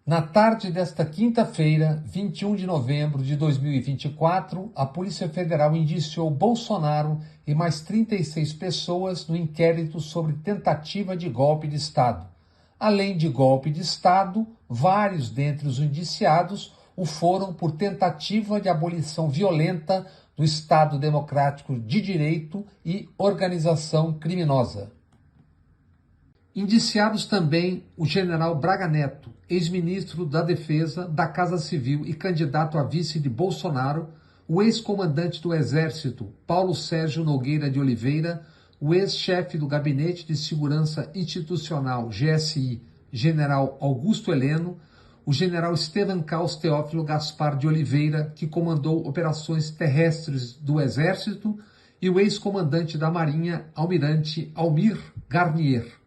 Na tarde desta quinta-feira, 21 de novembro de 2024, a Polícia Federal indiciou Bolsonaro e mais 36 pessoas no inquérito sobre tentativa de golpe de Estado. Além de golpe de Estado, vários dentre os indiciados o foram por tentativa de abolição violenta do Estado Democrático de Direito e organização criminosa. Indiciados também o general Braga Neto, ex-ministro da Defesa, da Casa Civil e candidato a vice de Bolsonaro, o ex-comandante do Exército, Paulo Sérgio Nogueira de Oliveira, o ex-chefe do Gabinete de Segurança Institucional, GSI, general Augusto Heleno, o general Estevam Caus Teófilo Gaspar de Oliveira, que comandou operações terrestres do Exército, e o ex-comandante da Marinha, almirante Almir Garnier.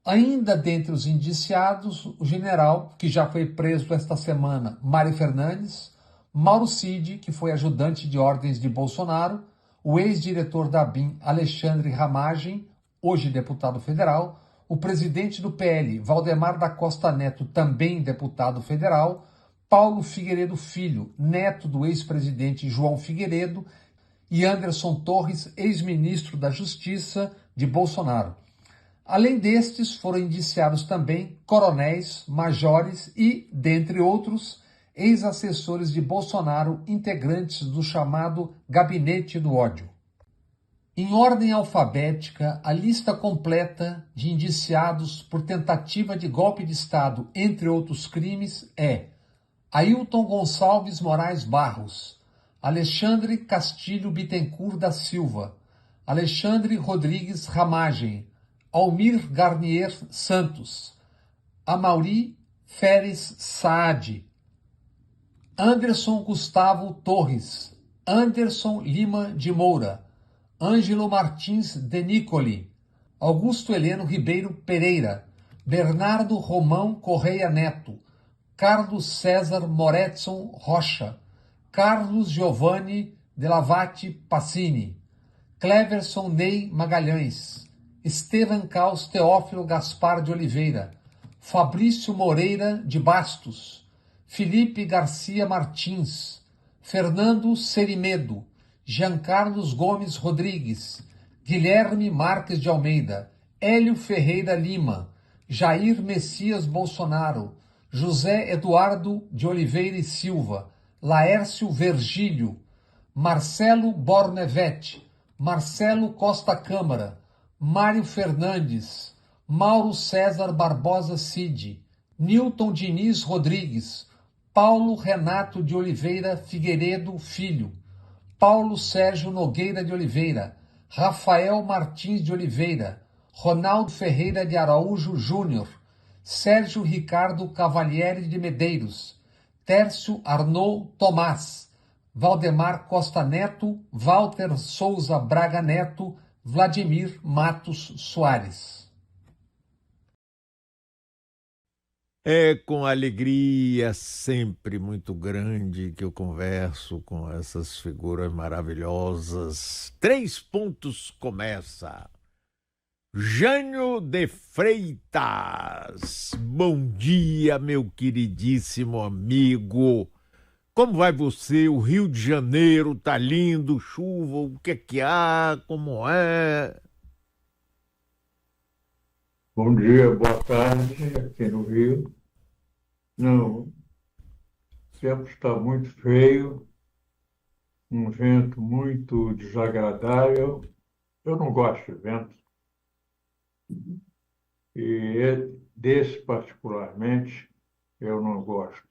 Ainda dentre os indiciados, o general, que já foi preso esta semana, Mário Fernandes, Mauro Cid, que foi ajudante de ordens de Bolsonaro, o ex-diretor da ABIN, Alexandre Ramagem, hoje deputado federal, o presidente do PL, Valdemar da Costa Neto, também deputado federal, Paulo Figueiredo Filho, neto do ex-presidente João Figueiredo, e Anderson Torres, ex-ministro da Justiça de Bolsonaro. Além destes, foram indiciados também coronéis, majores e, dentre outros, ex-assessores de Bolsonaro, integrantes do chamado Gabinete do Ódio. Em ordem alfabética, a lista completa de indiciados por tentativa de golpe de Estado, entre outros crimes, é Ailton Gonçalves Moraes Barros, Alexandre Castilho Bittencourt da Silva, Alexandre Rodrigues Ramagem, Almir Garnier Santos, Amaury Feres Saad, Anderson Gustavo Torres, Anderson Lima de Moura, Ângelo Martins de Nicoli, Augusto Heleno Ribeiro Pereira, Bernardo Romão Correia Neto, Carlos César Moretson Rocha, Carlos Giovanni Delavate Passini, Cleverson Ney Magalhães, Estevam Caus Teófilo Gaspar de Oliveira, Fabrício Moreira de Bastos, Felipe Garcia Martins, Fernando Cerimedo, Giancarlos Gomes Rodrigues, Guilherme Marques de Almeida, Hélio Ferreira Lima, Jair Messias Bolsonaro, José Eduardo de Oliveira e Silva, Laércio Vergílio, Marcelo Bornevete, Marcelo Costa Câmara, Mário Fernandes, Mauro César Barbosa Cid, Nilton Diniz Rodrigues, Paulo Renato de Oliveira Figueiredo Filho, Paulo Sérgio Nogueira de Oliveira, Rafael Martins de Oliveira, Ronaldo Ferreira de Araújo Júnior, Sérgio Ricardo Cavalieri de Medeiros, Tércio Arnaud Tomás, Valdemar Costa Neto, Walter Souza Braga Neto, Vladimir Matos Soares. É com alegria sempre muito grande que eu converso com essas figuras maravilhosas. 3 pontos começa. Jânio de Freitas. Bom dia, meu queridíssimo amigo. Como vai você? O Rio de Janeiro tá lindo, chuva, o que é que há? Como é? Bom dia, boa tarde, aqui no Rio. Não, o tempo está muito feio, um vento muito desagradável. Eu não gosto de vento, desse particularmente eu não gosto.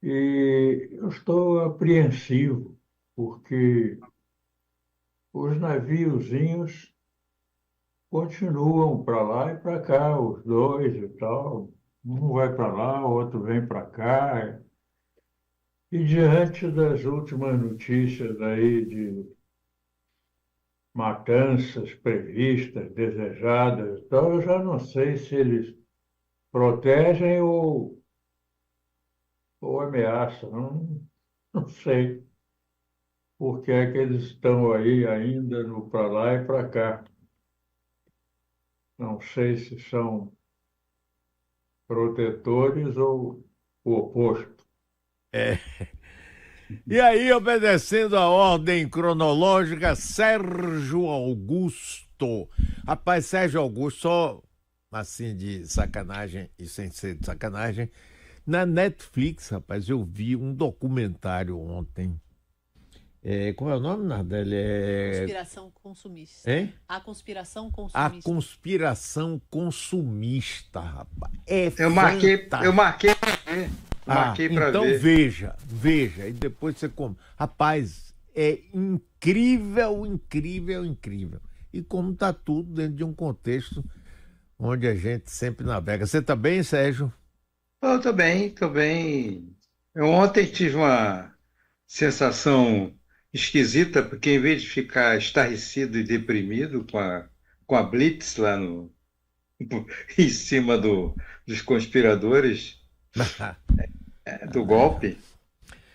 E eu estou apreensivo, porque os naviozinhos continuam para lá e para cá, os dois e tal. Um vai para lá, o outro vem para cá. E diante das últimas notícias aí de matanças previstas, desejadas, então eu já não sei se eles protegem ou ameaçam. Não sei por que é que eles estão aí ainda no para lá e para cá. Não sei se são protetores ou o oposto. E aí, obedecendo a ordem cronológica, Sérgio Augusto. Rapaz, Sérgio Augusto, só assim de sacanagem e sem ser de sacanagem, na Netflix, rapaz, eu vi um documentário ontem. Como é o nome, Nardelli? Conspiração consumista. Hein? A conspiração A consumista. Conspiração Consumista, rapaz. Eu marquei para ver. Marquei para então ver. veja, e depois você come. Rapaz, é incrível, incrível, incrível. E como está tudo dentro de um contexto onde a gente sempre navega. Você está bem, Sérgio? Eu tô bem, tô bem. Eu ontem tive uma sensação esquisita, porque em vez de ficar estarrecido e deprimido com a Blitz lá em cima dos conspiradores do golpe,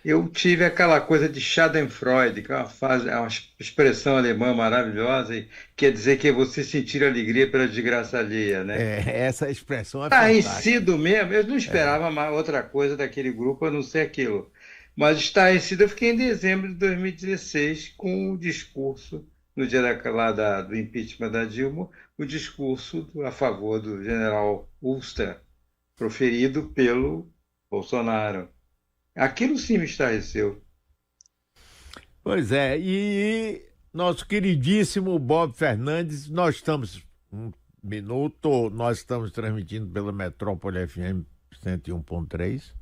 eu tive aquela coisa de Schadenfreude, que é uma expressão alemã maravilhosa, e quer dizer que é você sentir alegria pela desgraça alheia, né? Essa expressão é fantástica. Estarrecido mesmo, eu não esperava mais outra coisa daquele grupo a não ser aquilo. Mas estarrecido eu fiquei em dezembro de 2016 com o discurso, no dia do impeachment da Dilma, o discurso a favor do general Ulster, proferido pelo Bolsonaro. Aquilo sim me estarreceu. Pois é, e nosso queridíssimo Bob Fernandes, nós estamos, um minuto, nós estamos transmitindo pela Metrópole FM 101.3,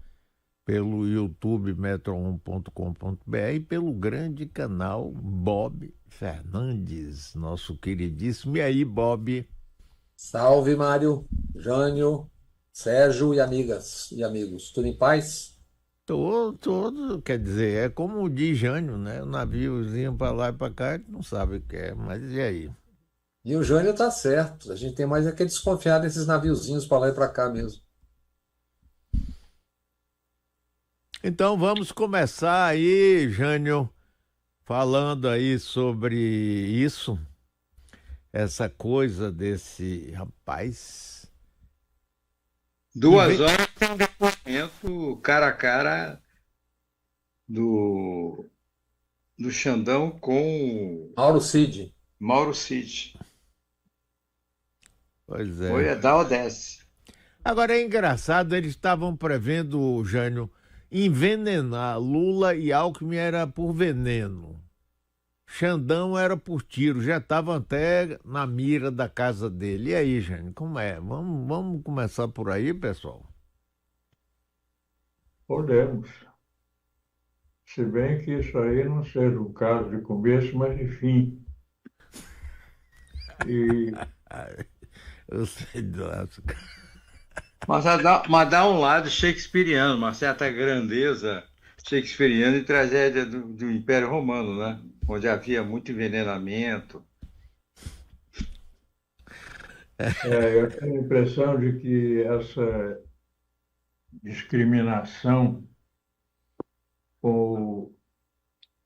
pelo YouTube metro1.com.br e pelo grande canal Bob Fernandes, nosso queridíssimo. E aí, Bob? Salve, Mário, Jânio, Sérgio e amigas e amigos. Tudo em paz? Todo, quer dizer, é como diz Jânio, né? O naviozinho para lá e para cá, ele não sabe o que é, mas e aí? E o Jânio tá certo. A gente tem mais é que desconfiar desses naviozinhos para lá e para cá mesmo. Então vamos começar aí, Jânio, falando aí sobre isso, essa coisa desse rapaz. 2 horas tem um depoimento cara a cara do Xandão com Mauro Cid. Mauro Cid. Pois é. Foi a dar ou desce. Agora é engraçado, eles estavam prevendo, Jânio, envenenar Lula e Alckmin era por veneno. Xandão era por tiro, já estava até na mira da casa dele. E aí, Jânio, como é? Vamos começar por aí, pessoal? Podemos. Se bem que isso aí não seja um caso de começo, mas de fim. E Eu sei disso. Mas dá um lado shakespeariano, uma certa grandeza shakespeariana e tragédia do Império Romano, né? Onde havia muito envenenamento. eu tenho a impressão de que essa discriminação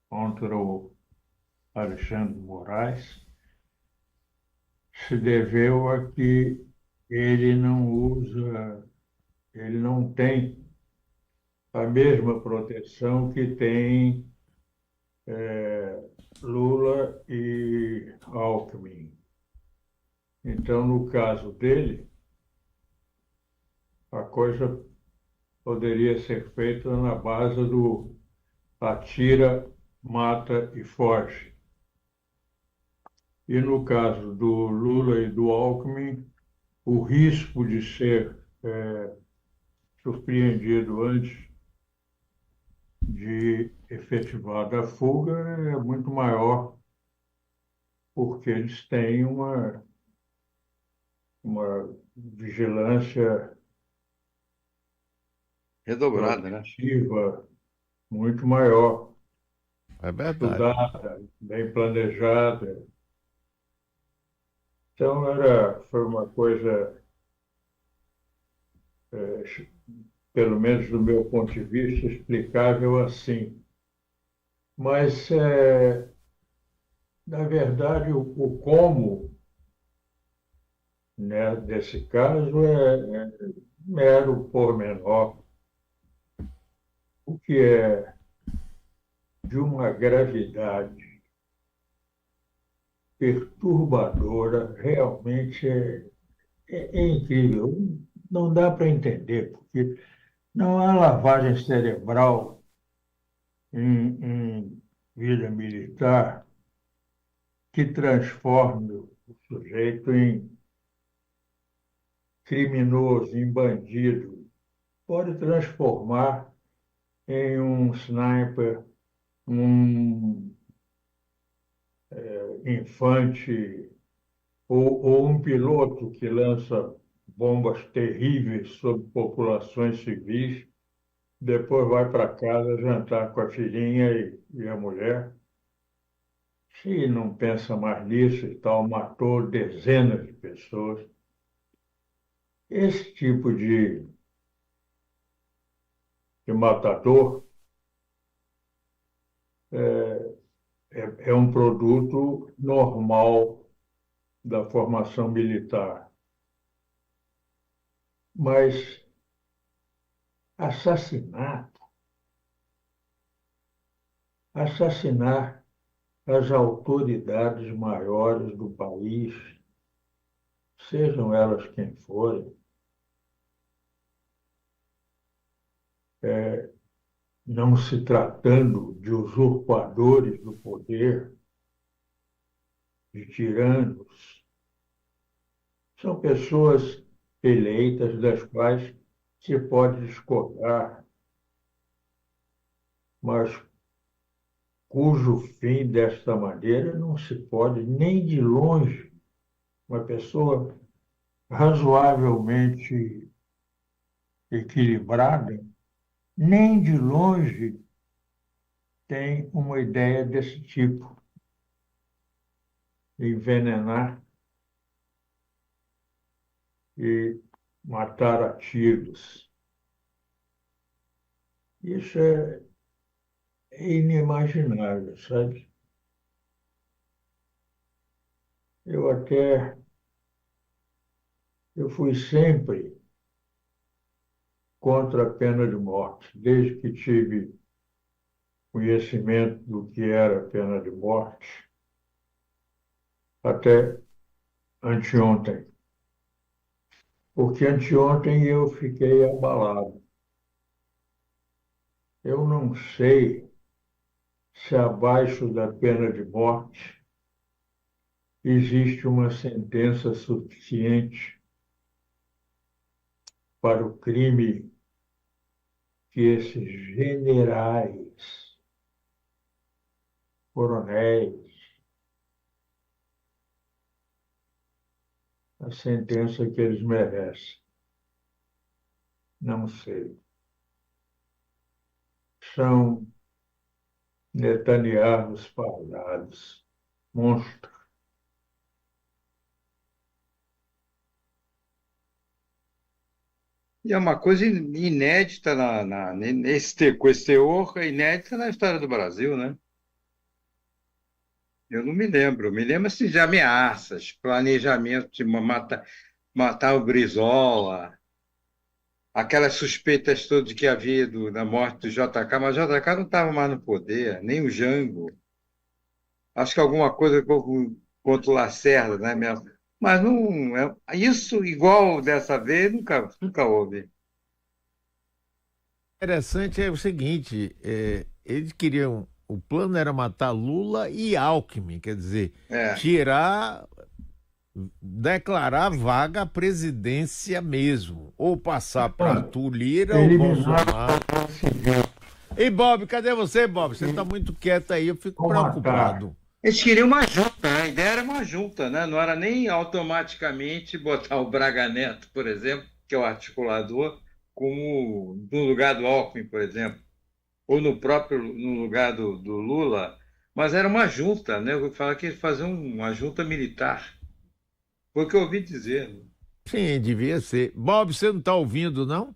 contra o Alexandre de Moraes se deveu a que ele não tem a mesma proteção que tem Lula e Alckmin. Então, no caso dele, a coisa poderia ser feita na base do atira, mata e foge. E no caso do Lula e do Alckmin, o risco de ser surpreendido antes de efetivada a fuga é muito maior, porque eles têm uma vigilância Redobrada, né? ativa muito maior, É verdade. estudada, bem planejada. Então, foi uma coisa, pelo menos do meu ponto de vista, explicável assim. Mas, na verdade, o como, né, desse caso é mero pormenor, o que é de uma gravidade perturbadora, realmente é incrível. Não dá para entender, porque não há lavagem cerebral em vida militar que transforme o sujeito em criminoso, em bandido. Pode transformar em um sniper, um infante ou um piloto que lança bombas terríveis sobre populações civis, depois vai para casa jantar com a filhinha e a mulher. Se não pensa mais nisso e tal, matou dezenas de pessoas. Esse tipo de matador é um produto normal da formação militar. Mas assassinar as autoridades maiores do país, sejam elas quem forem, não se tratando de usurpadores do poder, de tiranos, são pessoas eleitas das quais se pode discordar, mas cujo fim desta maneira não se pode nem de longe. Uma pessoa razoavelmente equilibrada, nem de longe tem uma ideia desse tipo. Envenenar e matar a tiros. Isso é inimaginável, sabe? Eu fui sempre contra a pena de morte, desde que tive conhecimento do que era a pena de morte, até anteontem. Porque anteontem eu fiquei abalado. Eu não sei se abaixo da pena de morte existe uma sentença suficiente para o crime que esses generais, coronéis, a sentença que eles merecem. Não sei. São Netanyahus fardados, monstros. E é uma coisa inédita com esse teor, inédita na história do Brasil, né? Eu não me lembro. Eu me lembro assim, de ameaças, planejamento de matar o Brizola, aquelas suspeitas todas que havia da morte do JK, mas o JK não estava mais no poder, nem o Jango. Acho que alguma coisa contra o Lacerda, né, mesmo? Mas não, isso igual dessa vez nunca houve. Interessante é o seguinte, eles queriam, o plano era matar Lula e Alckmin, quer dizer, declarar vaga à presidência mesmo, ou passar para Arthur Lira ou Bolsonaro. E Bob, cadê você, Bob? Você está muito quieto aí, eu fico preocupado. Eles queriam uma junta, né? A ideia era uma junta, né? Não era nem automaticamente botar o Braga Neto, por exemplo, que é o articulador, como no lugar do Alckmin, por exemplo, ou no lugar do Lula, mas era uma junta, né? Eu falo que eles faziam uma junta militar. Foi o que eu ouvi dizer. Né? Sim, devia ser. Bob, você não está ouvindo, não?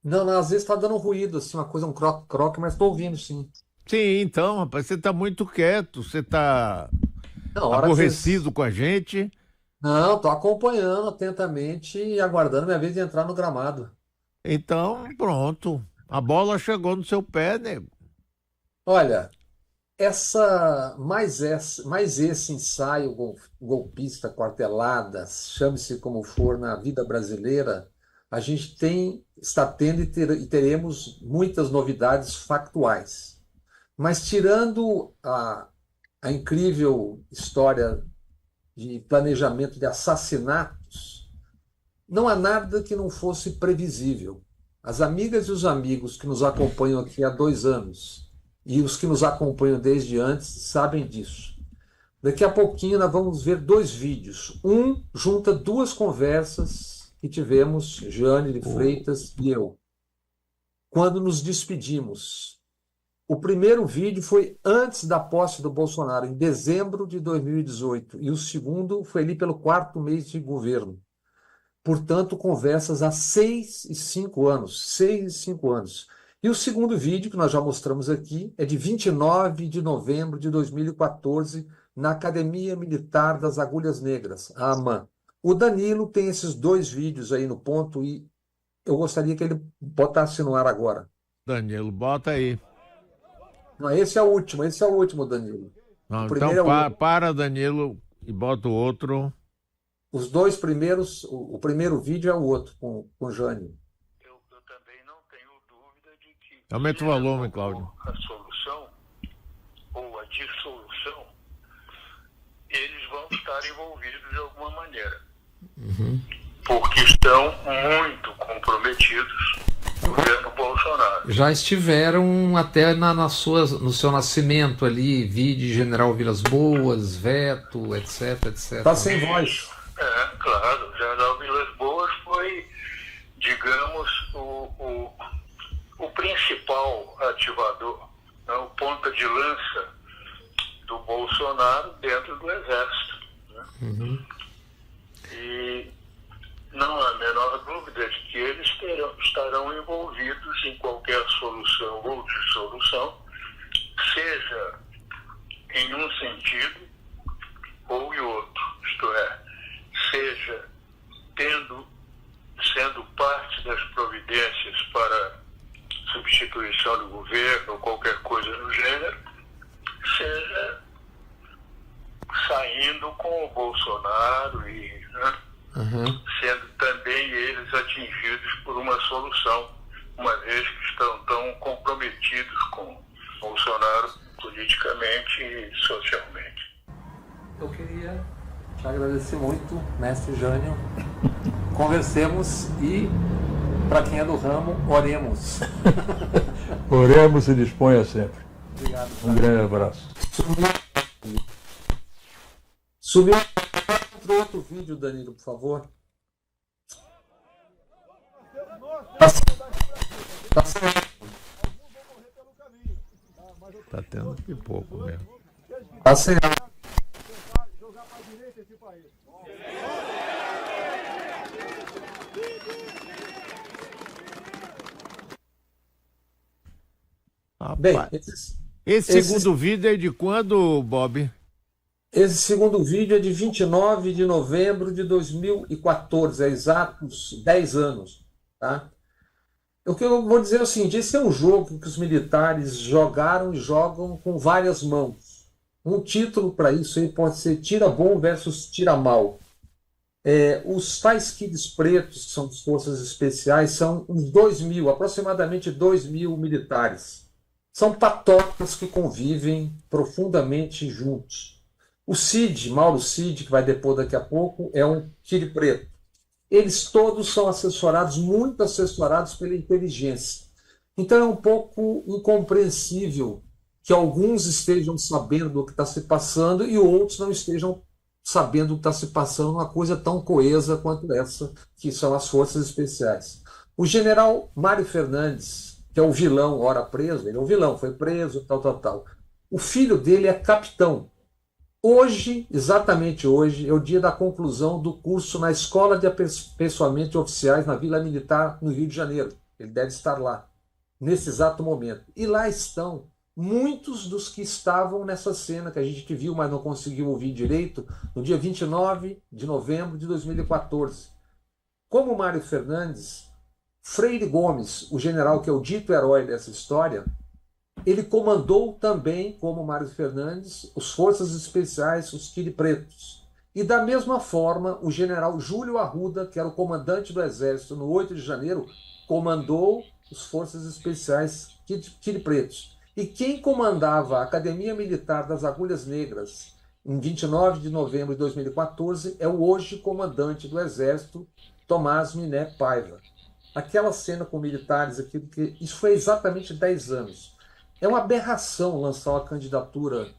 Não, às vezes está dando ruído, assim, uma coisa, um croque-croque, mas estou ouvindo, sim. Sim, então, rapaz, você está muito quieto, você está aborrecido com a gente. Não, estou acompanhando atentamente e aguardando minha vez de entrar no gramado. Então, pronto. A bola chegou no seu pé, nego. Olha, mais esse ensaio golpista, quartelada, chame-se como for, na vida brasileira, a gente está tendo e teremos muitas novidades factuais. Mas tirando a incrível história de planejamento de assassinatos, não há nada que não fosse previsível. As amigas e os amigos que nos acompanham aqui há 2 anos e os que nos acompanham desde antes sabem disso. Daqui a pouquinho nós vamos ver 2 vídeos. Um junta 2 conversas que tivemos, Jane de Freitas e eu, quando nos despedimos. O primeiro vídeo foi antes da posse do Bolsonaro, em dezembro de 2018, e o segundo foi ali pelo 4º mês de governo. Portanto, conversas há 6 e 5 anos. 6 e 5 anos. E o segundo vídeo, que nós já mostramos aqui, é de 29 de novembro de 2014, na Academia Militar das Agulhas Negras, a AMAN. O Danilo tem esses 2 vídeos aí no ponto e eu gostaria que ele botasse no ar agora. Danilo, bota aí. Não, esse é o último, Danilo. Não, O então primeiro é o para, Danilo, e bota o outro. Os 2 primeiros, o primeiro vídeo é o outro, com Jânio. Eu também não tenho dúvida de que Aumenta o volume, Cláudio. a solução ou a dissolução, eles vão estar envolvidos de alguma maneira. Porque estão muito comprometidos com o governo Bolsonaro. Já estiveram até no seu nascimento ali, vide General Vilas Boas, veto, etc, etc. Tá sem voz. Claro, o General Vilas Boas foi, digamos, o principal ativador, né, o ponta de lança do Bolsonaro dentro do Exército. Né? E não há a menor dúvida de que eles estarão envolvidos em qualquer solução ou dissolução, seja em um sentido ou em outro, isto é, seja sendo parte das providências para substituição do governo ou qualquer coisa do gênero, seja saindo com o Bolsonaro e sendo também eles atingidos por uma solução, uma vez que estão tão comprometidos com Bolsonaro politicamente e socialmente. Eu queria te agradecer muito, mestre Jânio. Conversemos e, para quem é do ramo, oremos. Oremos e disponha sempre. Obrigado. Um grande abraço. Subiu outro vídeo, Danilo, por favor. Tá tendo pipoco mesmo. Tá sem Bem, esse segundo vídeo é de quando, Bob? Esse segundo vídeo é de 29 de novembro de 2014, há exatos 10 anos. Tá? O que eu vou dizer é o seguinte: esse é um jogo que os militares jogaram e jogam com várias mãos. Um título para isso aí pode ser Tira Bom versus Tira Mal. Os tais kids pretos, que são das forças especiais, são uns 2.000, aproximadamente 2.000 militares. São patocas que convivem profundamente juntos. O Cid, Mauro Cid, que vai depor daqui a pouco, é um tiro preto. Eles todos são assessorados, muito assessorados pela inteligência. Então é um pouco incompreensível que alguns estejam sabendo do que está se passando e outros não estejam sabendo o que está se passando, uma coisa tão coesa quanto essa, que são as forças especiais. O general Mário Fernandes, que é o vilão, ora preso, ele é um vilão, foi preso, tal. O filho dele é capitão. Hoje, exatamente hoje, é o dia da conclusão do curso na Escola de Aperfeiçoamento de Oficiais na Vila Militar, no Rio de Janeiro. Ele deve estar lá, nesse exato momento. E lá estão muitos dos que estavam nessa cena que a gente viu, mas não conseguiu ouvir direito, no dia 29 de novembro de 2014. Como Mário Fernandes, Freire Gomes, o general que é o dito herói dessa história, ele comandou também, como Mário Fernandes, as Forças Especiais, os Tire Pretos. E da mesma forma, o general Júlio Arruda, que era o comandante do Exército no 8 de janeiro, comandou as Forças Especiais Tire Pretos. E quem comandava a Academia Militar das Agulhas Negras em 29 de novembro de 2014 é o hoje comandante do Exército, Tomás Miné Paiva. Aquela cena com militares, aquilo que isso foi exatamente 10 anos. É uma aberração lançar uma candidatura,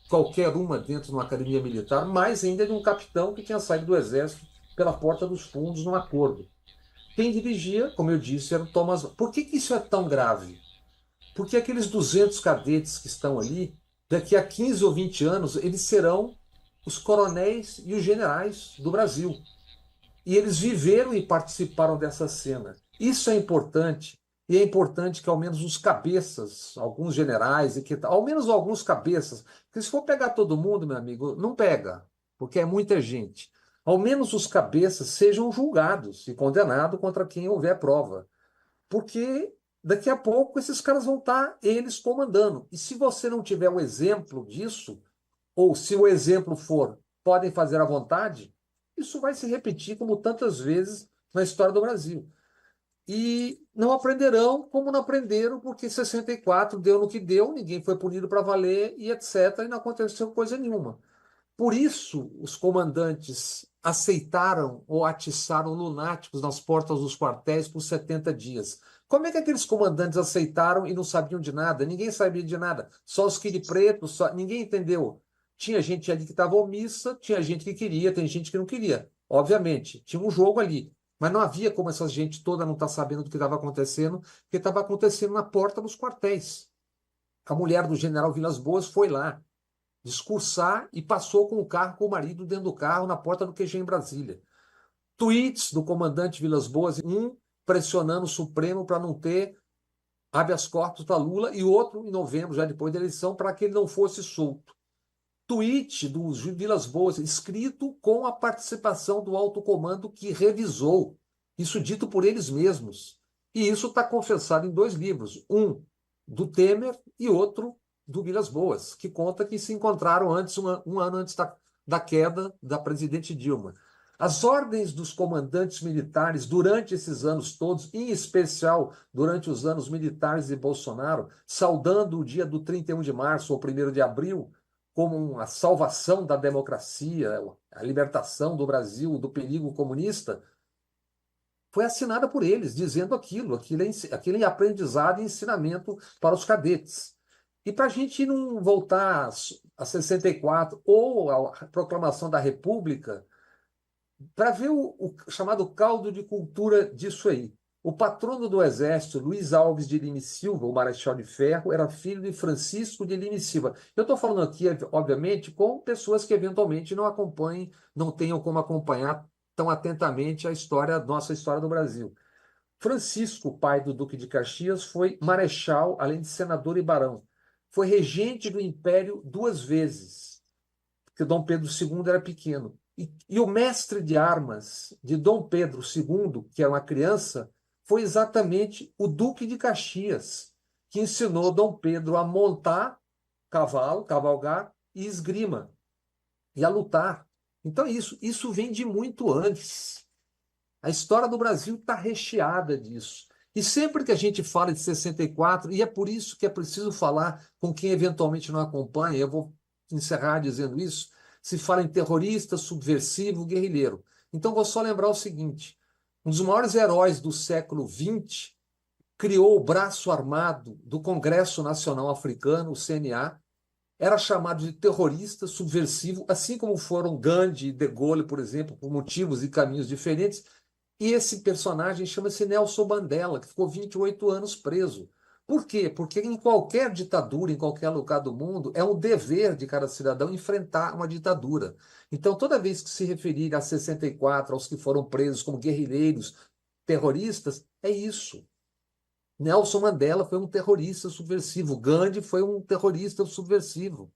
qualquer uma, dentro de uma academia militar, mais ainda de um capitão que tinha saído do Exército pela porta dos fundos num acordo. Quem dirigia, como eu disse, era o Thomas. Por que isso é tão grave? Porque aqueles 200 cadetes que estão ali, daqui a 15 ou 20 anos, eles serão os coronéis e os generais do Brasil. E eles viveram e participaram dessa cena. Isso é importante, e é importante que ao menos os cabeças, alguns generais, e que ao menos alguns cabeças, porque se for pegar todo mundo, meu amigo, não pega, porque é muita gente. Ao menos os cabeças sejam julgados e condenados contra quem houver prova. Porque daqui a pouco esses caras vão estar eles comandando. E se você não tiver o exemplo disso, ou se o exemplo for podem fazer à vontade, isso vai se repetir como tantas vezes na história do Brasil. E não aprenderão como não aprenderam, porque 64 deu no que deu, ninguém foi punido para valer e etc. E não aconteceu coisa nenhuma. Por isso, os comandantes aceitaram ou atiçaram lunáticos nas portas dos quartéis por 70 dias. Como é que aqueles comandantes aceitaram e não sabiam de nada? Ninguém sabia de nada. Só os quiri pretos, ninguém entendeu. Tinha gente ali que estava omissa, tinha gente que queria, tem gente que não queria. Obviamente, tinha um jogo ali. Mas não havia como essa gente toda não estar sabendo do que estava acontecendo, porque estava acontecendo na porta dos quartéis. A mulher do general Vilas Boas foi lá discursar e passou com o carro, com o marido dentro do carro, na porta do QG em Brasília. Tweets do comandante Vilas Boas, um pressionando o Supremo para não ter habeas corpus para Lula e outro em novembro, já depois da eleição, para que ele não fosse solto. Tweet do Vilas Boas, escrito com a participação do alto comando que revisou. Isso dito por eles mesmos. E isso está confessado em 2 livros. Um do Temer e outro do Vilas Boas, que conta que se encontraram antes, um ano antes da queda da presidente Dilma. As ordens dos comandantes militares durante esses anos todos, em especial durante os anos militares de Bolsonaro, saudando o dia do 31 de março ou 1º de abril, como uma salvação da democracia, a libertação do Brasil do perigo comunista, foi assinada por eles, dizendo aquilo é aprendizado e ensinamento para os cadetes. E para a gente não voltar a 64 ou a proclamação da República, para ver o chamado caldo de cultura disso aí. O patrono do Exército, Luiz Alves de Lima e Silva, o Marechal de Ferro, era filho de Francisco de Lima e Silva. Eu estou falando aqui, obviamente, com pessoas que eventualmente não acompanhem, não tenham como acompanhar tão atentamente nossa história do Brasil. Francisco, pai do Duque de Caxias, foi marechal, além de senador e barão. Foi regente do Império 2 vezes, porque Dom Pedro II era pequeno. E o mestre de armas de Dom Pedro II, que era uma criança, foi exatamente o Duque de Caxias, que ensinou Dom Pedro a montar cavalo, cavalgar e esgrima, e a lutar. Então isso vem de muito antes. A história do Brasil está recheada disso. E sempre que a gente fala de 64, e é por isso que é preciso falar com quem eventualmente não acompanha, eu vou encerrar dizendo isso, se fala em terrorista, subversivo, guerrilheiro. Então vou só lembrar o seguinte, um dos maiores heróis do século XX criou o braço armado do Congresso Nacional Africano, o CNA, era chamado de terrorista, subversivo, assim como foram Gandhi e De Gaulle, por exemplo, por motivos e caminhos diferentes. E esse personagem chama-se Nelson Mandela, que ficou 28 anos preso. Por quê? Porque em qualquer ditadura, em qualquer lugar do mundo, é um dever de cada cidadão enfrentar uma ditadura. Então, toda vez que se referir a 64, aos que foram presos como guerrilheiros, terroristas, é isso. Nelson Mandela foi um terrorista subversivo. Gandhi foi um terrorista subversivo.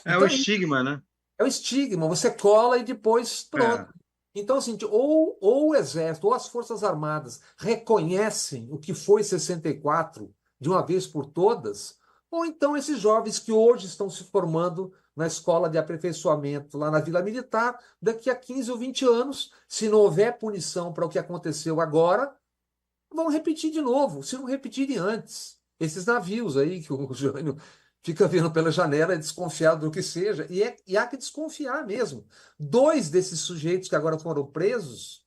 É o Então, estigma, né? é o estigma, você cola e depois É. pronto. Então, assim, ou o Exército ou as Forças Armadas reconhecem o que foi 64 de uma vez por todas, ou então esses jovens que hoje estão se formando na escola de aperfeiçoamento lá na Vila Militar, daqui a 15 ou 20 anos, se não houver punição para o que aconteceu agora, vão repetir de novo, se não repetirem antes. Esses navios aí que o Jânio fica vendo pela janela, é desconfiado do que seja, e há que desconfiar mesmo. Dois desses sujeitos que agora foram presos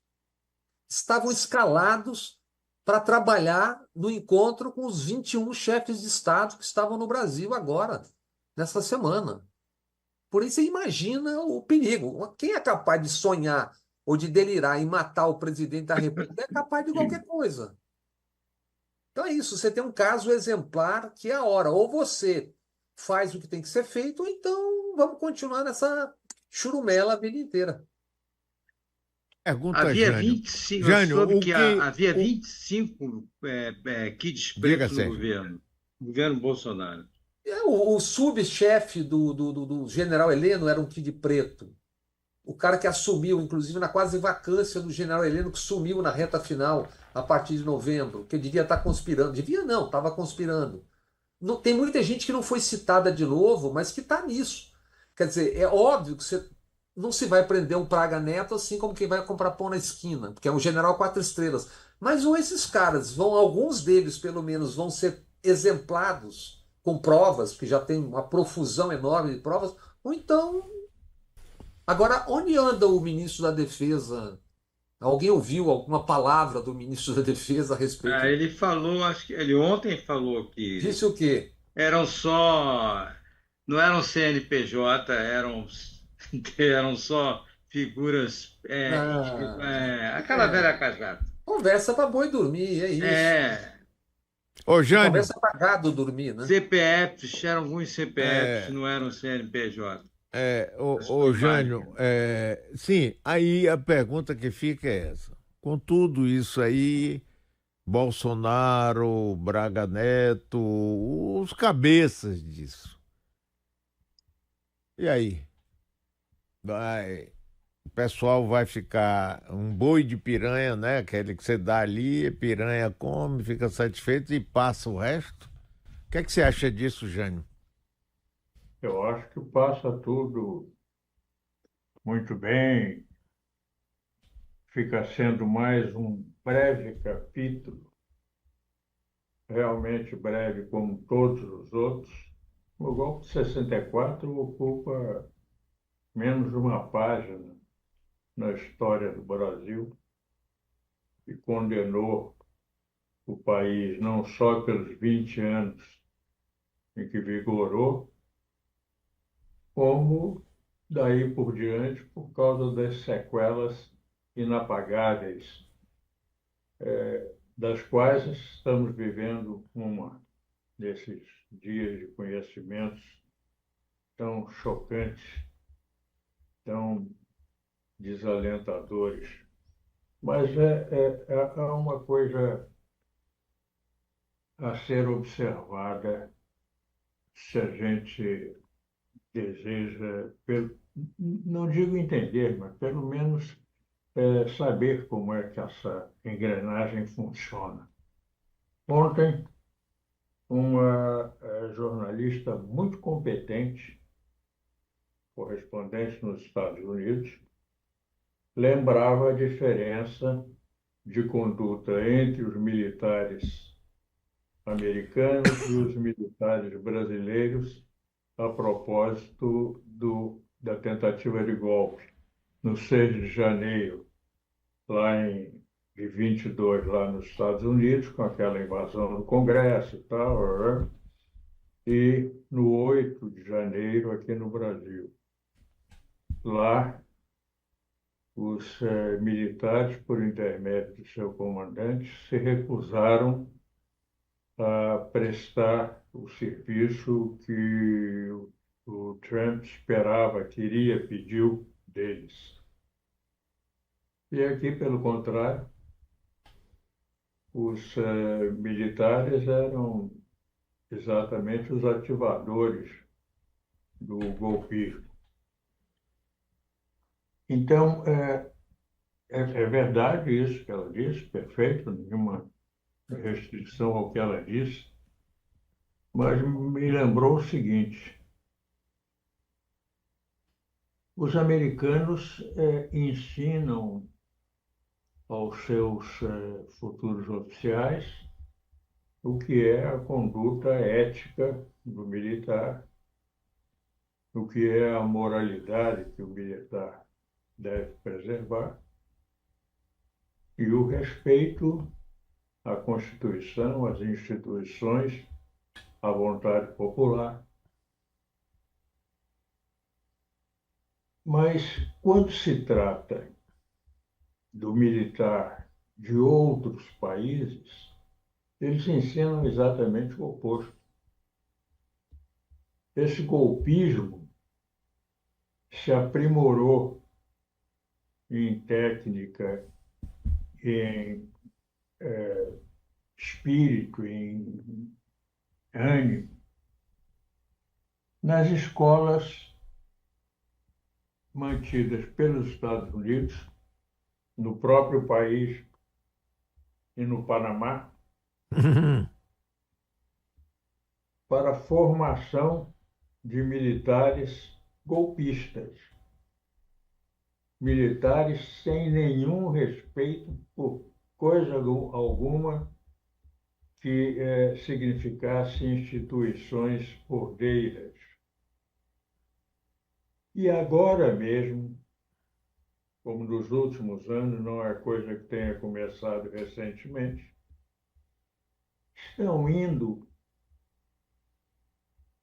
estavam escalados para trabalhar no encontro com os 21 chefes de Estado que estavam no Brasil agora, nessa semana. Por isso, você imagina o perigo. Quem é capaz de sonhar ou de delirar em matar o presidente da República é capaz de qualquer coisa. Então é isso, você tem um caso exemplar que é a hora. Ou você faz o que tem que ser feito, ou então vamos continuar nessa churumela a vida inteira. Pergunta, Havia Jânio. 25, eu Jânio, soube o que que. havia o- 25 kids Diga, pretos no Sérgio. governo Bolsonaro. O subchefe do general Heleno era um kid preto. O cara que assumiu, inclusive, na quase vacância do general Heleno, que sumiu na reta final, a partir de novembro, que devia estar conspirando. Devia não, estava conspirando. Não, tem muita gente que não foi citada de novo, mas que está nisso. Quer dizer, é óbvio que você não se vai prender um Praga Neto assim como quem vai comprar pão na esquina, porque é um general 4 estrelas. Mas ou esses caras vão, alguns deles pelo menos, vão ser exemplados com provas, porque já tem uma profusão enorme de provas, ou então. Agora, onde anda o ministro da Defesa? Alguém ouviu alguma palavra do ministro da Defesa a respeito? Ele falou, acho que ele ontem falou que Disse o quê? eram só, não eram CNPJ, eram só figuras, aquela Ah, velha casada. conversa para boi dormir, é isso. É, Ô, Jânio, Conversa para gado dormir, né? CPFs, eram alguns CPFs, é, não eram CNPJ. As ô, imagens. Jânio, sim, aí a pergunta que fica é essa. Com tudo isso aí, Bolsonaro, Braga Neto, os cabeças disso. E aí? O pessoal vai ficar um boi de piranha, né? Aquele que você dá ali, a piranha come, fica satisfeito e passa o resto? O que é que você acha disso, Jânio? Eu acho que passa tudo muito bem, fica sendo mais um breve capítulo, realmente breve como todos os outros. O golpe de 64 ocupa menos de uma página na história do Brasil e condenou o país não só pelos 20 anos em que vigorou, como daí por diante por causa das sequelas inapagáveis, das quais estamos vivendo uma desses dias de conhecimentos tão chocantes, tão desalentadores. Mas é uma coisa a ser observada se a gente deseja, não digo entender, mas pelo menos saber como é que essa engrenagem funciona. Ontem, uma jornalista muito competente, correspondente nos Estados Unidos, lembrava a diferença de conduta entre os militares americanos e os militares brasileiros a propósito da tentativa de golpe no 6 de janeiro, de 22, lá nos Estados Unidos, com aquela invasão do Congresso e tal, e no 8 de janeiro aqui no Brasil. Lá, os militares, por intermédio do seu comandante, se recusaram a prestar o serviço que o Trump esperava, queria, pediu deles. E aqui, pelo contrário, os militares eram exatamente os ativadores do golpismo. Então, é verdade isso que ela disse, perfeito, nenhuma restrição ao que ela disse, mas me lembrou o seguinte: os americanos ensinam aos seus futuros oficiais o que é a conduta ética do militar, o que é a moralidade que o militar deve preservar e o respeito à Constituição, às instituições, à vontade popular. Mas quando se trata do militar de outros países, eles ensinam exatamente o oposto. Esse golpismo se aprimorou em técnica, em espírito, em ânimo, nas escolas mantidas pelos Estados Unidos, no próprio país e no Panamá, para a formação de militares golpistas, militares sem nenhum respeito por coisa alguma que significasse instituições ordeiras. E agora mesmo, como nos últimos anos, não é coisa que tenha começado recentemente, estão indo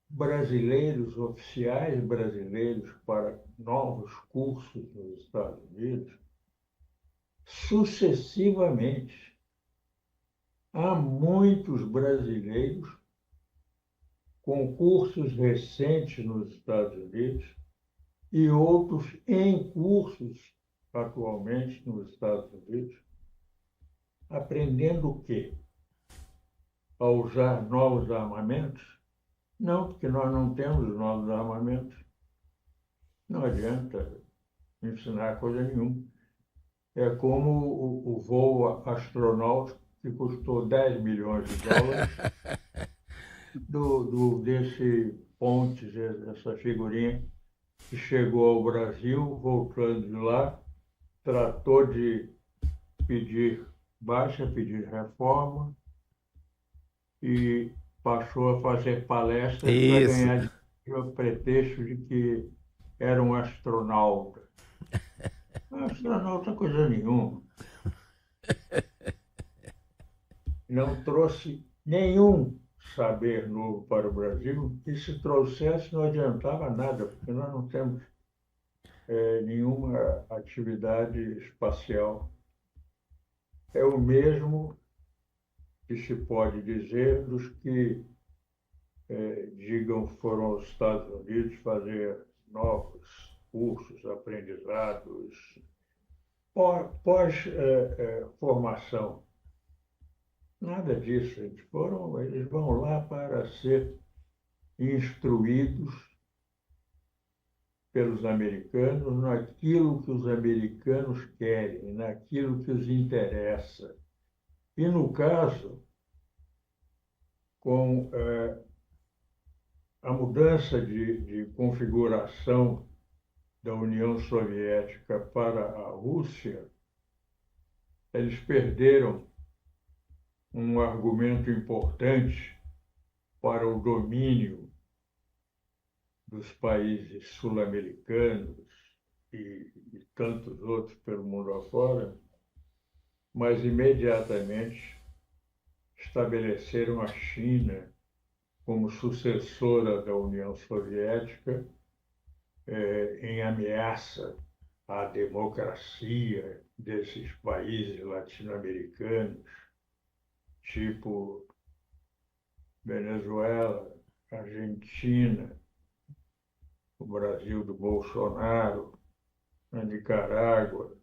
brasileiros, oficiais brasileiros, para novos cursos nos Estados Unidos, sucessivamente. Há muitos brasileiros com cursos recentes nos Estados Unidos e outros em cursos atualmente nos Estados Unidos, aprendendo o quê? A usar novos armamentos? Não, porque nós não temos novos armamentos. Não adianta ensinar coisa nenhuma. É como o voo astronáutico que custou 10 milhões de dólares, desse Pontes, essa figurinha, que chegou ao Brasil, voltando de lá, tratou de pedir baixa, pedir reforma e passou a fazer palestras para ganhar dinheiro a pretexto de que era um astronauta. Astronauta coisa nenhuma. Não trouxe nenhum saber novo para o Brasil, e se trouxesse não adiantava nada, porque nós não temos nenhuma atividade espacial. É o mesmo que se pode dizer dos que digam que foram aos Estados Unidos fazer novos cursos, aprendizados, pós-formação. Nada disso. Eles vão lá para ser instruídos pelos americanos naquilo que os americanos querem, naquilo que os interessa. E, no caso, com a mudança de configuração da União Soviética para a Rússia, eles perderam um argumento importante para o domínio dos países sul-americanos e tantos outros pelo mundo afora, mas imediatamente estabeleceram a China como sucessora da União Soviética em ameaça à democracia desses países latino-americanos, tipo Venezuela, Argentina, o Brasil do Bolsonaro, a Nicarágua,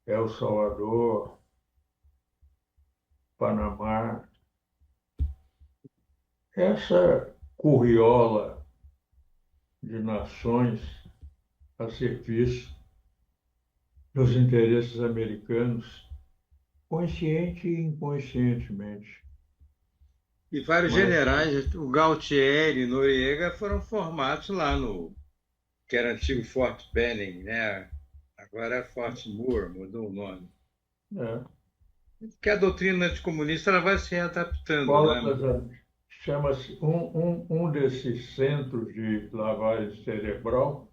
El Salvador, Panamá. Essa curriola de nações a serviço dos interesses americanos, consciente e inconscientemente. E vários Mas, generais, o Galtieri e Noriega, foram formados lá no que era antigo Fort Benning, né? Agora é Fort Moore, mudou o nome. é, Porque a doutrina anticomunista ela vai se adaptando, Escola né? chama-se um desses centros de lavagem cerebral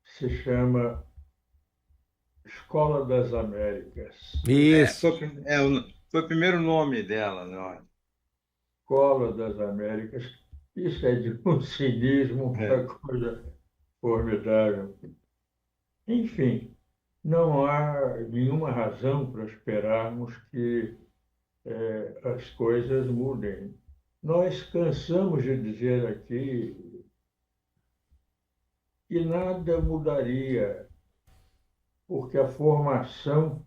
se chama Escola das Américas. Isso. Foi o primeiro nome dela, né? Escola das Américas. Isso é de um cinismo, É. uma coisa formidável. Enfim, não há nenhuma razão para esperarmos que as coisas mudem. Nós cansamos de dizer aqui que nada mudaria, porque a formação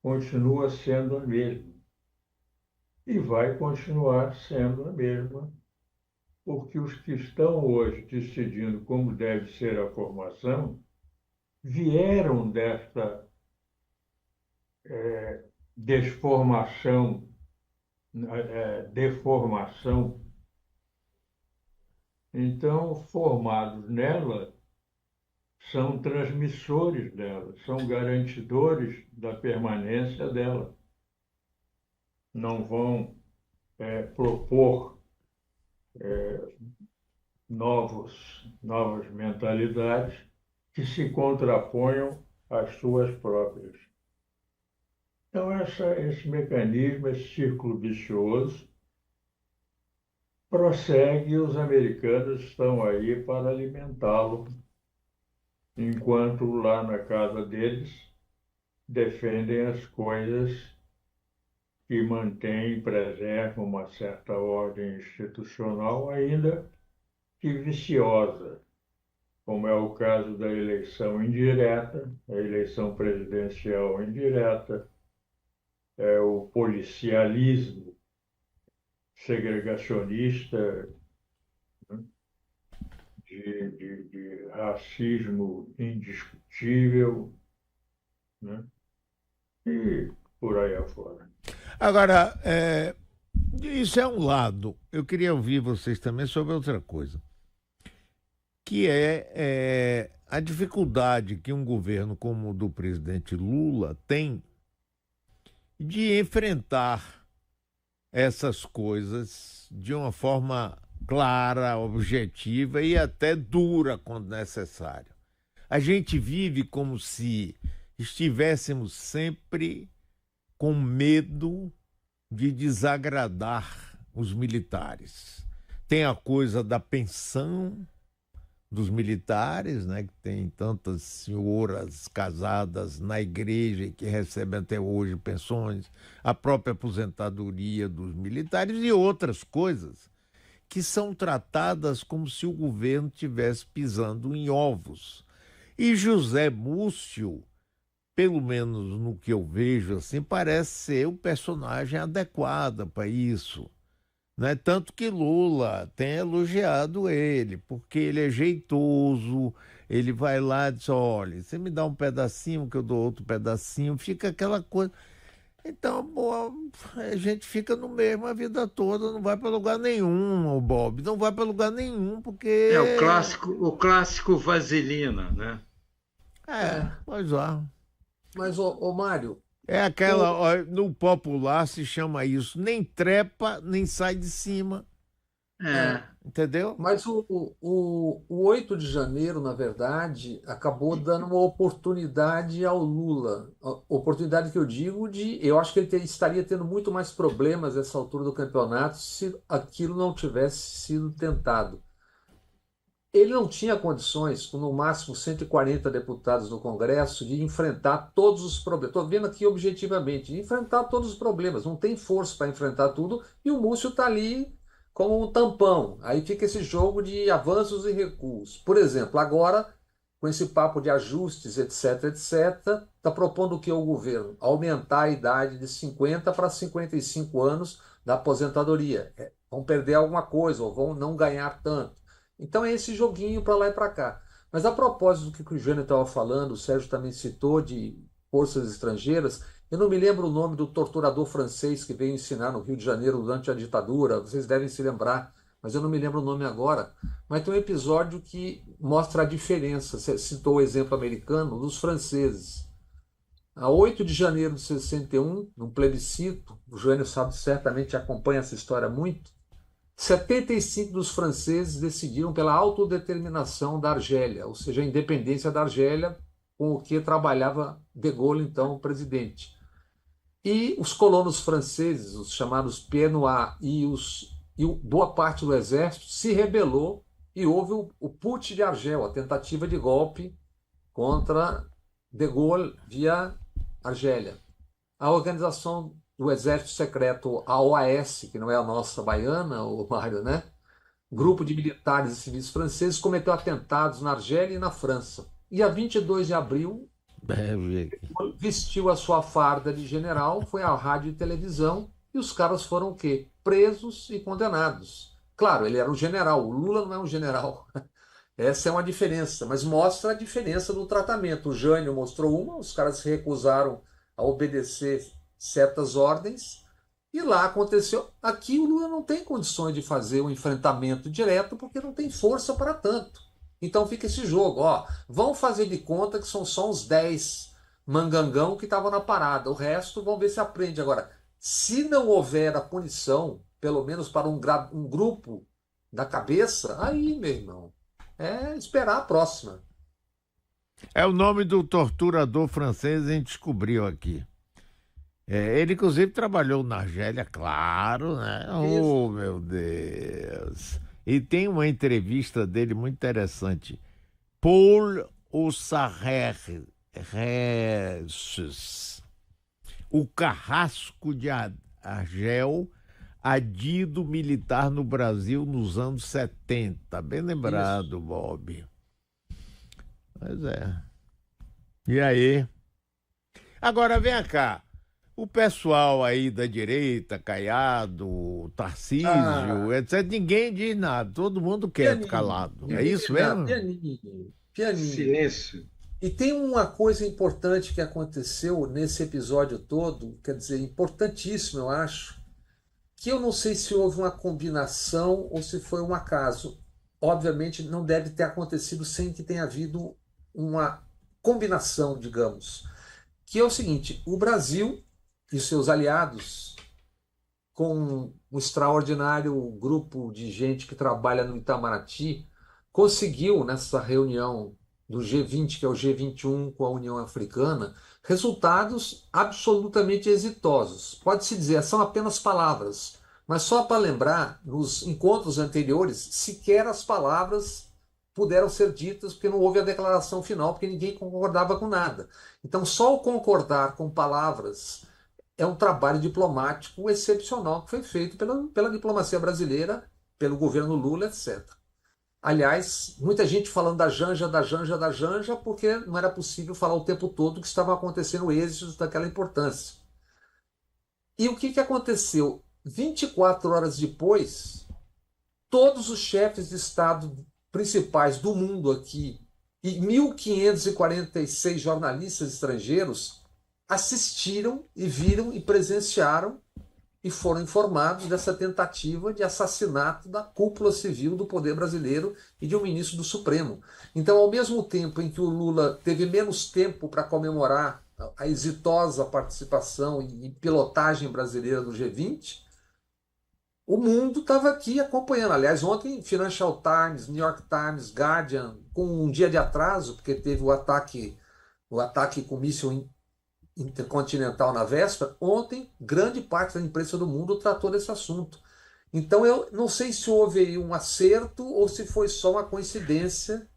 continua sendo a mesma e vai continuar sendo a mesma, porque os que estão hoje decidindo como deve ser a formação vieram desta deformação. Então, formados nela, são transmissores dela, são garantidores da permanência dela. Não vão propor novas mentalidades que se contraponham às suas próprias. Então, esse mecanismo, esse círculo vicioso, prossegue e os americanos estão aí para alimentá-lo, enquanto lá na casa deles defendem as coisas que mantêm e preservam uma certa ordem institucional, ainda que viciosa, como é o caso da eleição indireta, a eleição presidencial indireta, o policialismo segregacionista, né, de racismo indiscutível, né, e por aí afora. Agora, isso é um lado. Eu queria ouvir vocês também sobre outra coisa, que é a dificuldade que um governo como o do presidente Lula tem de enfrentar essas coisas de uma forma clara, objetiva e até dura quando necessário. A gente vive como se estivéssemos sempre com medo de desagradar os militares. Tem a coisa da pensão dos militares, né, que tem tantas senhoras casadas na igreja e que recebem até hoje pensões, a própria aposentadoria dos militares e outras coisas que são tratadas como se o governo estivesse pisando em ovos. E José Múcio, pelo menos no que eu vejo, assim, parece ser o personagem adequado para isso. Né? Tanto que Lula tem elogiado ele, porque ele é jeitoso, ele vai lá e diz, olha, você me dá um pedacinho que eu dou outro pedacinho, fica aquela coisa. Então, boa, a gente fica no mesmo a vida toda, não vai para lugar nenhum, o Bob, não vai para lugar nenhum, porque... É o clássico vaselina, né? Pois é. Mas, ô Mário, É aquela, ó, no popular se chama isso, nem trepa, nem sai de cima, entendeu? mas o 8 de janeiro, na verdade, acabou dando uma oportunidade ao Lula. Oportunidade que eu digo eu acho que ele estaria tendo muito mais problemas nessa altura do campeonato se aquilo não tivesse sido tentado. Ele não tinha condições, com no máximo 140 deputados no Congresso, de enfrentar todos os problemas. Estou vendo aqui objetivamente, de enfrentar todos os problemas. Não tem força para enfrentar tudo e o Múcio está ali como um tampão. Aí fica esse jogo de avanços e recuos. Por exemplo, agora com esse papo de ajustes, etc., etc., está propondo o que o governo? Aumentar a idade de 50 para 55 anos da aposentadoria. Vão perder alguma coisa ou vão não ganhar tanto. Então é esse joguinho para lá e para cá. Mas a propósito do que o Jânio estava falando, o Sérgio também citou de forças estrangeiras, eu não me lembro o nome do torturador francês que veio ensinar no Rio de Janeiro durante a ditadura, vocês devem se lembrar, mas eu não me lembro o nome agora. Mas tem um episódio que mostra a diferença. Você citou o exemplo americano dos franceses. A 8 de janeiro de 61, num plebiscito, o Jânio sabe, certamente acompanha essa história muito, 75 dos franceses decidiram pela autodeterminação da Argélia, ou seja, a independência da Argélia, com o que trabalhava De Gaulle, então, o presidente. E os colonos franceses, os chamados Pieds Noirs boa parte do exército se rebelou e houve o Putsch de Argel, a tentativa de golpe contra De Gaulle via Argélia. A organização do Exército Secreto, a OAS, que não é a nossa baiana, o Mário, né? Grupo de militares e civis franceses cometeu atentados na Argélia e na França. E a 22 de abril, vestiu a sua farda de general, foi à rádio e televisão, e os caras foram o quê? Presos e condenados. Claro, ele era um general, o Lula não é um general. Essa é uma diferença, mas mostra a diferença do tratamento. O Jânio mostrou uma, os caras se recusaram a obedecer certas ordens, e lá aconteceu. Aqui o Lula não tem condições de fazer um enfrentamento direto, porque não tem força para tanto. Então fica esse jogo, ó, vão fazer de conta que são só uns 10 mangangão que estavam na parada, o resto vão ver se aprende. Agora, se não houver a punição, pelo menos para um grupo da cabeça, aí, meu irmão, é esperar a próxima. É o nome do torturador francês, a gente descobriu aqui. Ele, inclusive, trabalhou na Argélia, claro, né? Oh, meu Deus! E tem uma entrevista dele muito interessante. Paul Ossarres, o carrasco de Argel, adido militar no Brasil nos anos 70. Bem lembrado, Bob. Pois é. E aí? Agora, vem cá. O pessoal aí da direita, Caiado, Tarcísio, etc., ninguém diz nada, todo mundo quieto, calado. É isso mesmo? Pianinho. Silêncio. E tem uma coisa importante que aconteceu nesse episódio todo, quer dizer, importantíssimo, eu acho, que eu não sei se houve uma combinação ou se foi um acaso. Obviamente não deve ter acontecido sem que tenha havido uma combinação, digamos, que é o seguinte: o Brasil e seus aliados, com um extraordinário grupo de gente que trabalha no Itamaraty, conseguiu, nessa reunião do G20, que é o G21 com a União Africana, resultados absolutamente exitosos. Pode-se dizer, são apenas palavras, mas só para lembrar, nos encontros anteriores, sequer as palavras puderam ser ditas, porque não houve a declaração final, porque ninguém concordava com nada. Então, só o concordar com palavras é um trabalho diplomático excepcional que foi feito pela diplomacia brasileira, pelo governo Lula, etc. Aliás, muita gente falando da Janja, da Janja, da Janja, porque não era possível falar o tempo todo que estavam acontecendo êxitos daquela importância. E o que aconteceu? 24 horas depois, todos os chefes de Estado principais do mundo aqui e 1.546 jornalistas estrangeiros assistiram e viram e presenciaram e foram informados dessa tentativa de assassinato da cúpula civil do poder brasileiro e de um ministro do Supremo. Então, ao mesmo tempo em que o Lula teve menos tempo para comemorar a exitosa participação e pilotagem brasileira do G20, o mundo estava aqui acompanhando. Aliás, ontem, Financial Times, New York Times, Guardian, com um dia de atraso, porque teve o ataque com míssil intercontinental na véspera. Ontem, grande parte da imprensa do mundo tratou desse assunto. Então, eu não sei se houve aí um acerto ou se foi só uma coincidência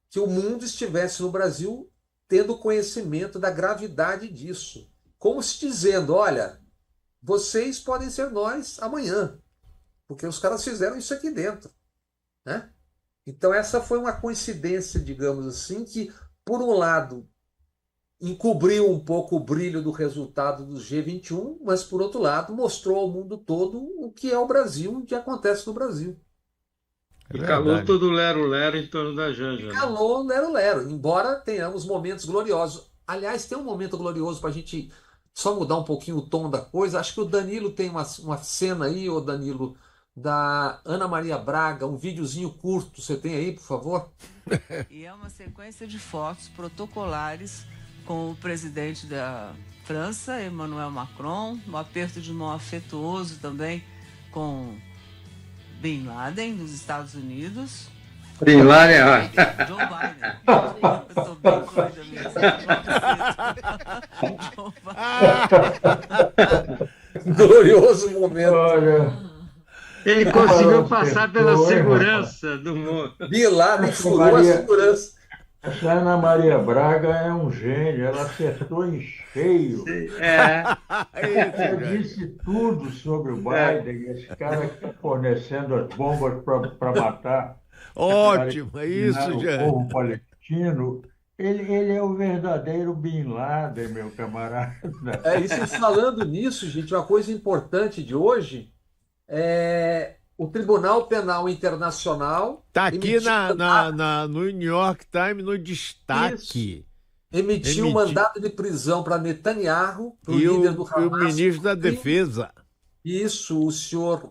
que o mundo estivesse no Brasil tendo conhecimento da gravidade disso. Como se dizendo, olha, vocês podem ser nós amanhã, porque os caras fizeram isso aqui dentro, né? Então, essa foi uma coincidência, digamos assim, que, por um lado, encobriu um pouco o brilho do resultado do G21, mas, por outro lado, mostrou ao mundo todo o que é o Brasil, o que acontece no Brasil. E calou todo o lero-lero em torno da Janja. Calou lero-lero, embora tenhamos momentos gloriosos. Aliás, tem um momento glorioso para a gente só mudar um pouquinho o tom da coisa. Acho que o Danilo tem uma cena aí, ô Danilo, da Ana Maria Braga, um videozinho curto. Você tem aí, por favor? E é uma sequência de fotos protocolares com o presidente da França, Emmanuel Macron, um aperto de mão afetuoso também com Bin Laden, dos Estados Unidos. Bin Laden, Joe Biden. Eu tô bem doida mesmo. Joe Biden. Glorioso momento. Olha, Ele conseguiu passar pela segurança do mundo. Bin Laden furou a segurança. essa Ana Maria Braga é um gênio, ela acertou em cheio. Ela disse tudo sobre o Biden, esse cara que está fornecendo as bombas para matar Ótimo, é isso, o gente. povo palestino. Ele é o verdadeiro Bin Laden, meu camarada. É isso. E falando nisso, gente, uma coisa importante de hoje é o Tribunal Penal Internacional Tá aqui emitiu no New York Times, no destaque. emitiu um mandato de prisão para Netanyahu, para o E líder do o Hamas. ministro da Defesa. Isso, o senhor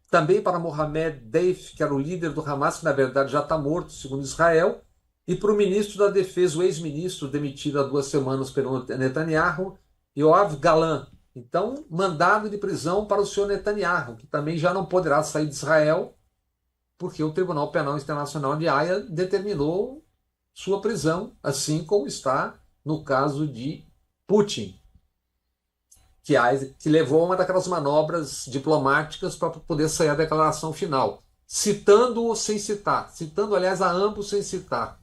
também para Mohamed Deif, que era o líder do Hamas, que na verdade já está morto, segundo Israel, e para o ministro da Defesa, o ex-ministro demitido há 2 semanas pelo Netanyahu, Yoav Galan. Então, mandado de prisão para o senhor Netanyahu, que também já não poderá sair de Israel, porque o Tribunal Penal Internacional de Haia determinou sua prisão, assim como está no caso de Putin, que levou a uma daquelas manobras diplomáticas para poder sair a declaração final, citando-o sem citar, citando, aliás, a ambos sem citar.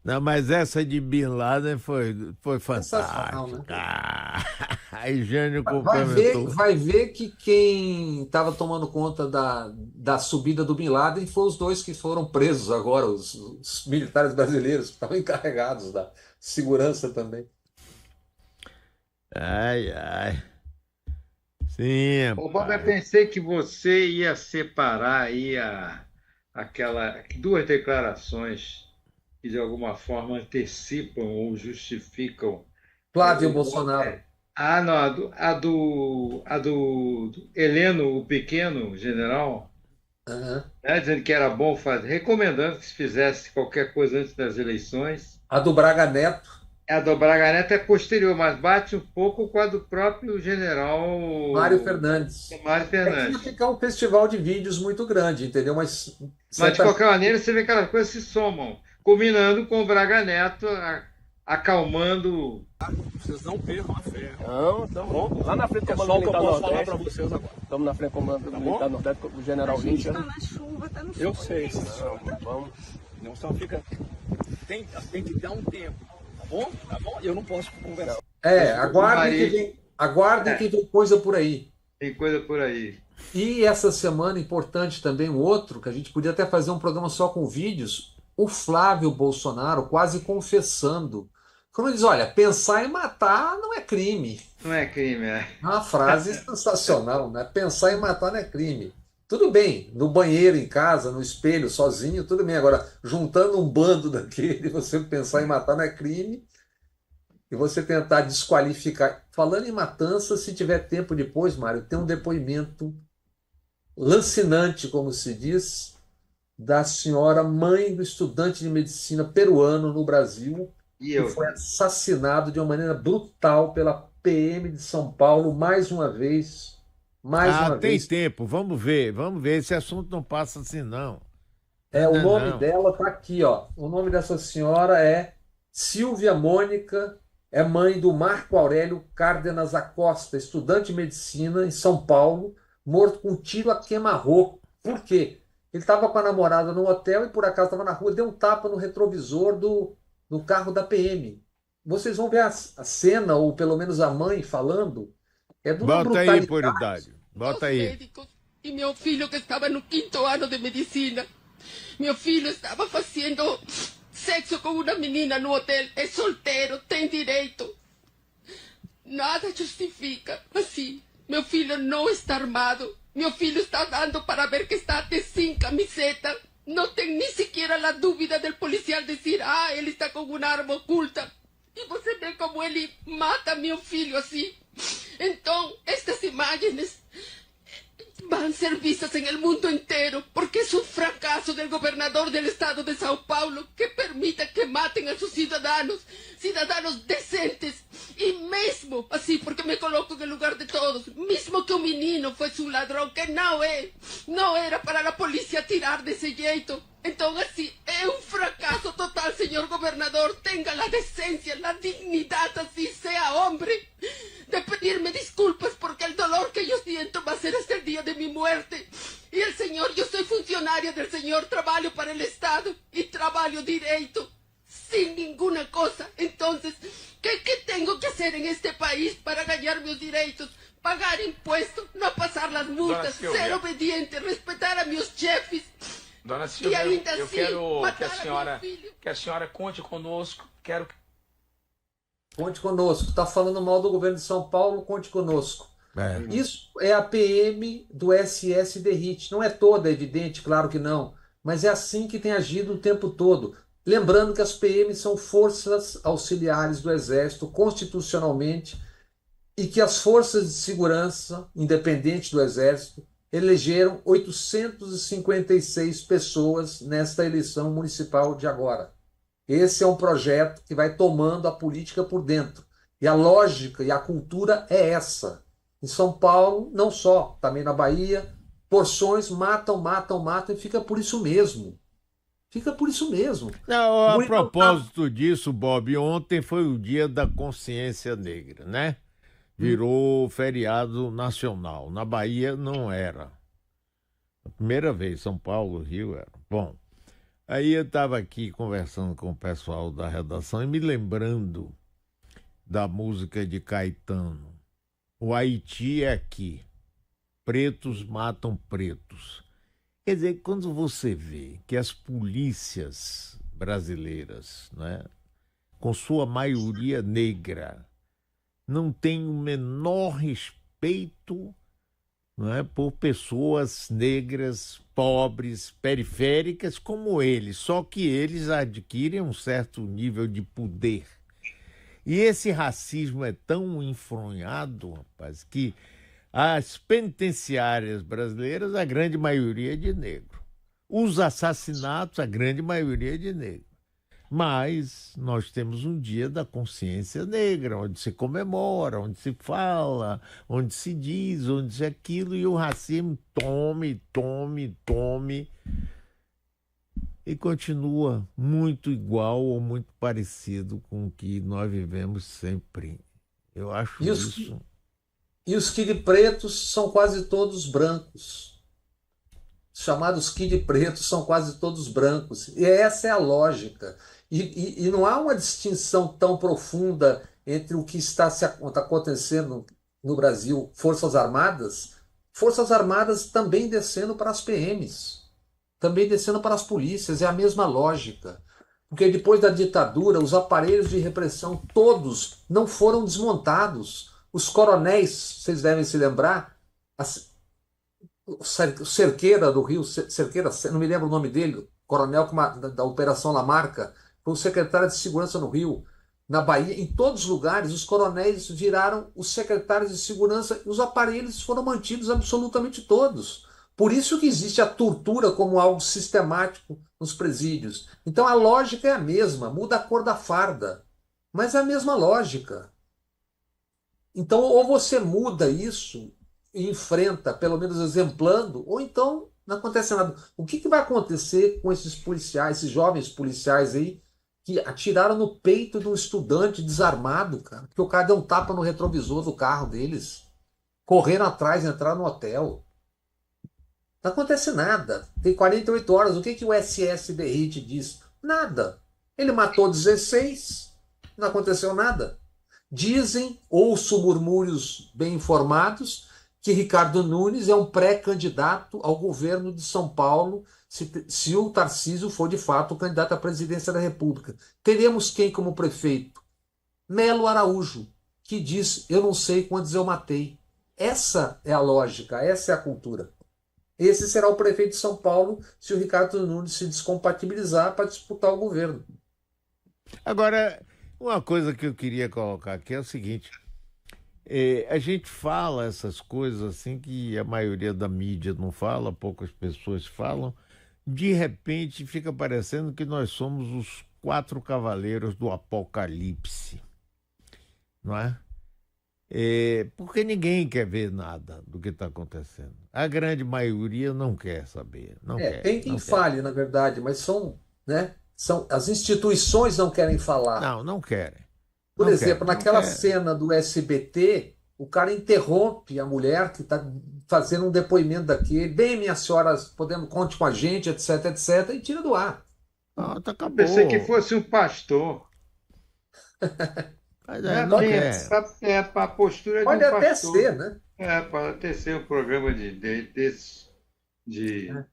Não, mas essa de Bin Laden foi Sensacional, né? fantástica. A Jânio complementou. Vai ver que quem estava tomando conta da subida do Bin Laden foram os 2 que foram presos agora, os militares brasileiros, que estavam encarregados da segurança também. Ai, ai. Sim, Ô, Bob, eu rapaz. pensei que você ia separar aí duas declarações que de alguma forma antecipam ou justificam. Flávio Bolsonaro. Não, a do Heleno, o pequeno general, Uhum. né, dizendo que era bom fazer, recomendando que se fizesse qualquer coisa antes das eleições. A do Braga Neto. A do Braga Neto é posterior, mas bate um pouco com a do próprio general Mário Fernandes. Mário É que Fernandes. ia ficar um festival de vídeos muito grande, entendeu? Mas Mas, de qualquer maneira, você vê que aquelas coisas se somam, combinando com o Braga Neto, acalmando. Vocês não percam a fé. Não, tá bom. Lá na frente, É comando só o que eu militar posso falar Nordeste. para vocês agora. Estamos na frente, comando Tá militar bom? Nordeste, o general Richard. na chuva, tá no Eu sei. Vamos. Não só fica. Tem que dar um tempo. Tá bom? Tá bom? Eu não posso conversar. aguardem que vem coisa por aí. Tem coisa por aí. E essa semana, importante também, um outro, que a gente podia até fazer um programa só com vídeos, o Flávio Bolsonaro quase confessando. Quando ele diz, olha, pensar em matar não é crime. Não é crime, é. É uma frase sensacional, né? Pensar em matar não é crime. Tudo bem, no banheiro, em casa, no espelho, sozinho, tudo bem. Agora, juntando um bando daquele, você pensar em matar não é crime. E você tentar desqualificar. Falando em matança, se tiver tempo depois, Mário, tem um depoimento lancinante, como se diz, da senhora mãe do estudante de medicina peruano no Brasil, E que eu. foi assassinado de uma maneira brutal pela PM de São Paulo, mais uma vez. Mais uma Tem vez. tempo, vamos ver. Esse assunto não passa assim, não. O Não, nome não. dela está aqui, ó. O nome dessa senhora é Silvia Mônica, é mãe do Marco Aurélio Cárdenas Acosta, estudante de medicina em São Paulo, morto com um tiro a queima-roupa. Por quê? Ele estava com a namorada no hotel e por acaso estava na rua, deu um tapa no retrovisor do carro da PM. Vocês vão ver a cena, ou pelo menos a mãe falando. É de uma Bota aí, brutalidade. Prioridade. Bota Os aí. médicos e meu filho que estava no 5º ano de medicina Meu filho estava fazendo sexo com uma menina no hotel. É solteiro, tem direito. Nada justifica. Assim, meu filho não está armado. Meu filho está dando para ver que está até sem camiseta. Não tem nem sequer a dúvida do policial dizer, ele está com uma arma oculta. E você vê como ele mata meu filho assim. Então, estas imagens van ser vistas en el mundo entero, porque es un fracaso del gobernador del estado de Sao Paulo que permita que maten a sus ciudadanos decentes, y mesmo, así porque me coloco en el lugar de todos, mismo que un menino fuese un ladrón, que no era para la policía tirar de ese jeito. Entonces, sí, es un fracaso total, señor gobernador. Tenga la decencia, la dignidad, así sea hombre, de pedirme disculpas porque el dolor que yo siento va a ser hasta el día de mi muerte. Y el señor, yo soy funcionaria del señor, trabajo para el Estado y trabajo direito, sin ninguna cosa. Entonces, ¿qué tengo que hacer en este país para ganar mis derechos? Pagar impuestos, no pasar las multas, ser obediente, respetar a meus chefes. Dona Silvia, eu quero que a senhora conte conosco. Conte conosco. Está falando mal do governo de São Paulo, conte conosco. Isso é a PM do SS Derrite. Não é toda, é evidente, claro que não. Mas é assim que tem agido o tempo todo. Lembrando que as PMs são forças auxiliares do Exército constitucionalmente e que as forças de segurança, independentes do Exército, elegeram 856 pessoas nesta eleição municipal de agora. Esse é um projeto que vai tomando a política por dentro. E a lógica e a cultura é essa. Em São Paulo, não só, também na Bahia, porções matam e fica por isso mesmo. Fica por isso mesmo. Não, a propósito disso, Bob, ontem foi o Dia da Consciência Negra, né? Virou feriado nacional. Na Bahia não era. A primeira vez, São Paulo, Rio era. Bom, aí eu estava aqui conversando com o pessoal da redação e me lembrando da música de Caetano. O Haiti é aqui. Pretos matam pretos. Quer dizer, quando você vê que as polícias brasileiras, né, com sua maioria negra, não tem o menor respeito, não é, por pessoas negras, pobres, periféricas como eles, só que eles adquirem um certo nível de poder. E esse racismo é tão enfronhado, rapaz, que as penitenciárias brasileiras, a grande maioria é de negro. Os assassinatos, a grande maioria é de negro. Mas nós temos um Dia da Consciência Negra, onde se comemora, onde se fala, onde se diz, onde se aquilo, e o racismo tome, e continua muito igual ou muito parecido com o que nós vivemos sempre. Eu acho isso. E os kid pretos são quase todos brancos. Os chamados kid pretos são quase todos brancos. E essa é a lógica. E não há uma distinção tão profunda entre o que está acontecendo no Brasil, Forças Armadas também descendo para as PMs, também descendo para as polícias, é a mesma lógica. Porque depois da ditadura, os aparelhos de repressão todos não foram desmontados. Os coronéis, vocês devem se lembrar, o Cerqueira do Rio, Cerqueira, não me lembro o nome dele, coronel da Operação Lamarca, foi o secretário de Segurança no Rio, na Bahia, em todos os lugares, os coronéis viraram os secretários de Segurança e os aparelhos foram mantidos absolutamente todos. Por isso que existe a tortura como algo sistemático nos presídios. Então a lógica é a mesma, muda a cor da farda, mas é a mesma lógica. Então ou você muda isso e enfrenta, pelo menos exemplando, ou então não acontece nada. O que vai acontecer com esses policiais, esses jovens policiais aí, que atiraram no peito de um estudante desarmado, cara, porque o cara deu um tapa no retrovisor do carro deles, correram atrás, entraram no hotel. Não acontece nada. Tem 48 horas. O que o SS Derrite diz? Nada. Ele matou 16, não aconteceu nada. Dizem, ouço murmúrios bem informados, que Ricardo Nunes é um pré-candidato ao governo de São Paulo, se o Tarcísio for de fato o candidato à presidência da República. Teremos quem como prefeito? Melo Araújo, que diz: eu não sei quantos eu matei. Essa é a lógica, essa é a cultura. Esse será o prefeito de São Paulo se o Ricardo Nunes se descompatibilizar para disputar o governo. Agora, uma coisa que eu queria colocar aqui é o seguinte: a gente fala essas coisas assim que a maioria da mídia não fala, poucas pessoas falam. De repente fica parecendo que nós somos os 4 cavaleiros do Apocalipse, não é? Porque ninguém quer ver nada do que está acontecendo. A grande maioria não quer saber. Não quer, tem quem não quer. fale, na verdade, mas as instituições não querem falar. Não querem. Por Não exemplo, querem, naquela não querem. cena do SBT, o cara interrompe a mulher que está fazendo um depoimento daquele. Bem, minhas senhoras, conte com a gente, etc, etc, e tira do ar. Pronto, acabou. Pensei que fosse um pastor. Mas Não, não quer. a postura de um Pode até pastor. ser, né? Pode até ser um programa desse. Eu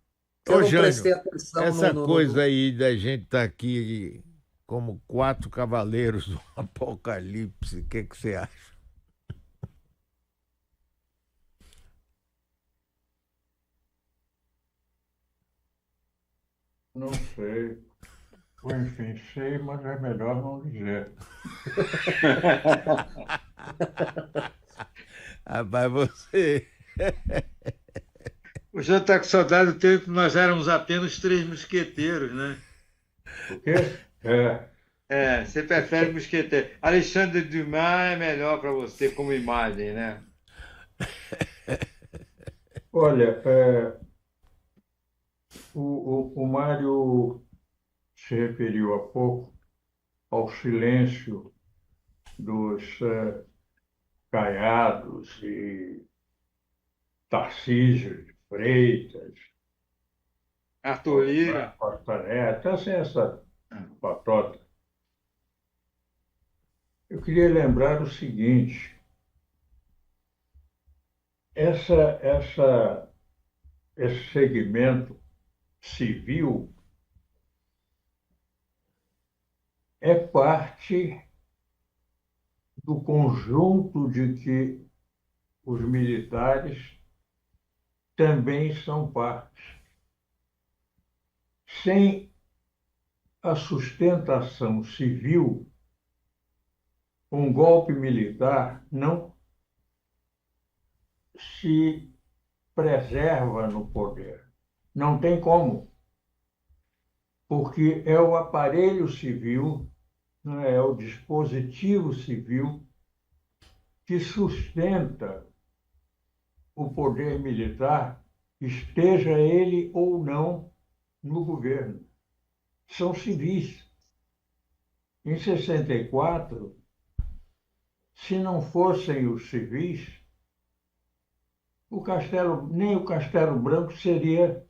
Ô, não Jânio, prestei atenção essa coisa aí da gente estar aqui como 4 cavaleiros do Apocalipse, o que você acha? Não sei. Ou, enfim, sei, mas é melhor não dizer. Rapaz, você... O Jânio está com saudade do tempo que nós éramos apenas 3 mosqueteiros, né? O quê? Você prefere mosqueteiro. Alexandre Dumas é melhor para você como imagem, né? Olha, o Mário se referiu há pouco ao silêncio dos Caiados e Tarcísio de Freitas, Arthur Lira. Costa Neto, assim, essa patota. Eu queria lembrar o seguinte: esse segmento civil é parte do conjunto de que os militares também são parte. Sem a sustentação civil, um golpe militar não se preserva no poder. Não tem como. Porque é o aparelho civil, é o dispositivo civil que sustenta o poder militar, esteja ele ou não no governo. São civis. Em 64, se não fossem os civis, nem o Castelo Branco seria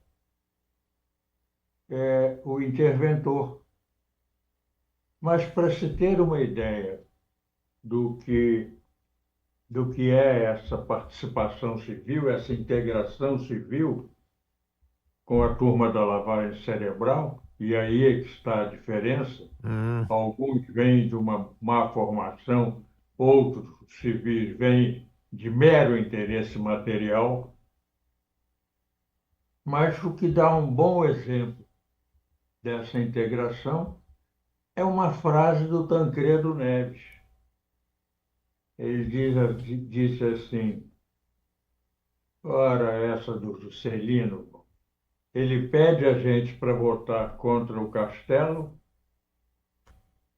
o interventor. Mas para se ter uma ideia do que é essa participação civil, essa integração civil com a turma da lavagem cerebral, e aí é que está a diferença. Alguns vêm de uma má formação, outros civis vêm de mero interesse material, mas o que dá um bom exemplo dessa integração é uma frase do Tancredo Neves. Ele disse assim: ora, essa do Juscelino, ele pede a gente para votar contra o Castelo,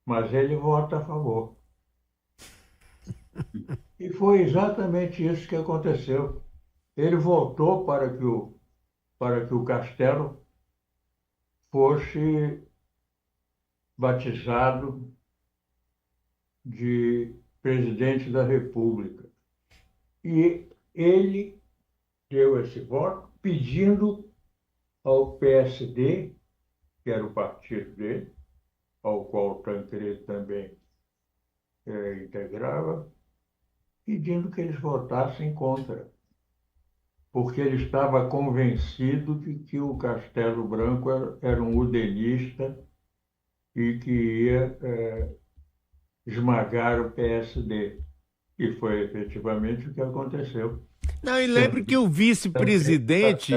mas ele vota a favor. E foi exatamente isso que aconteceu. Ele votou para que o Castelo fosse batizado de presidente da República. E ele deu esse voto pedindo ao PSD, que era o partido dele, ao qual o Tancredo também integrava, pedindo que eles votassem contra. porque ele estava convencido de que o Castelo Branco era um udenista e que ia esmagar o PSD. E foi efetivamente o que aconteceu. Não, e lembre que o vice-presidente,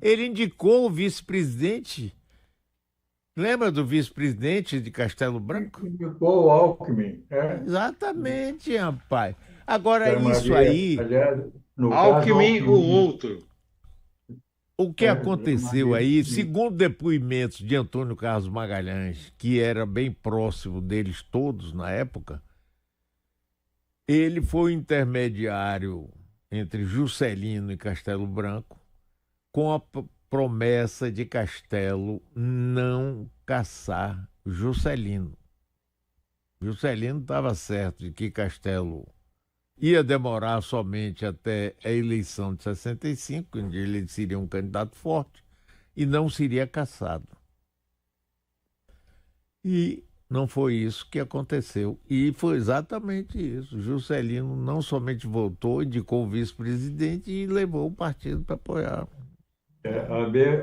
ele indicou o vice-presidente. Lembra do vice-presidente de Castelo Branco? Indicou o Alckmin. Exatamente, rapaz. Agora, Maria, isso aí... Aliás, no Alckmin, caso, o outro. O que aconteceu aí, segundo depoimentos de Antônio Carlos Magalhães, que era bem próximo deles todos na época, ele foi intermediário entre Juscelino e Castelo Branco, com a promessa de Castelo não caçar Juscelino. Juscelino estava certo de que Castelo ia demorar somente até a eleição de 65, onde ele seria um candidato forte, e não seria caçado. E não foi isso que aconteceu. E foi exatamente isso. Juscelino não somente votou, indicou o vice-presidente e levou o partido para apoiar.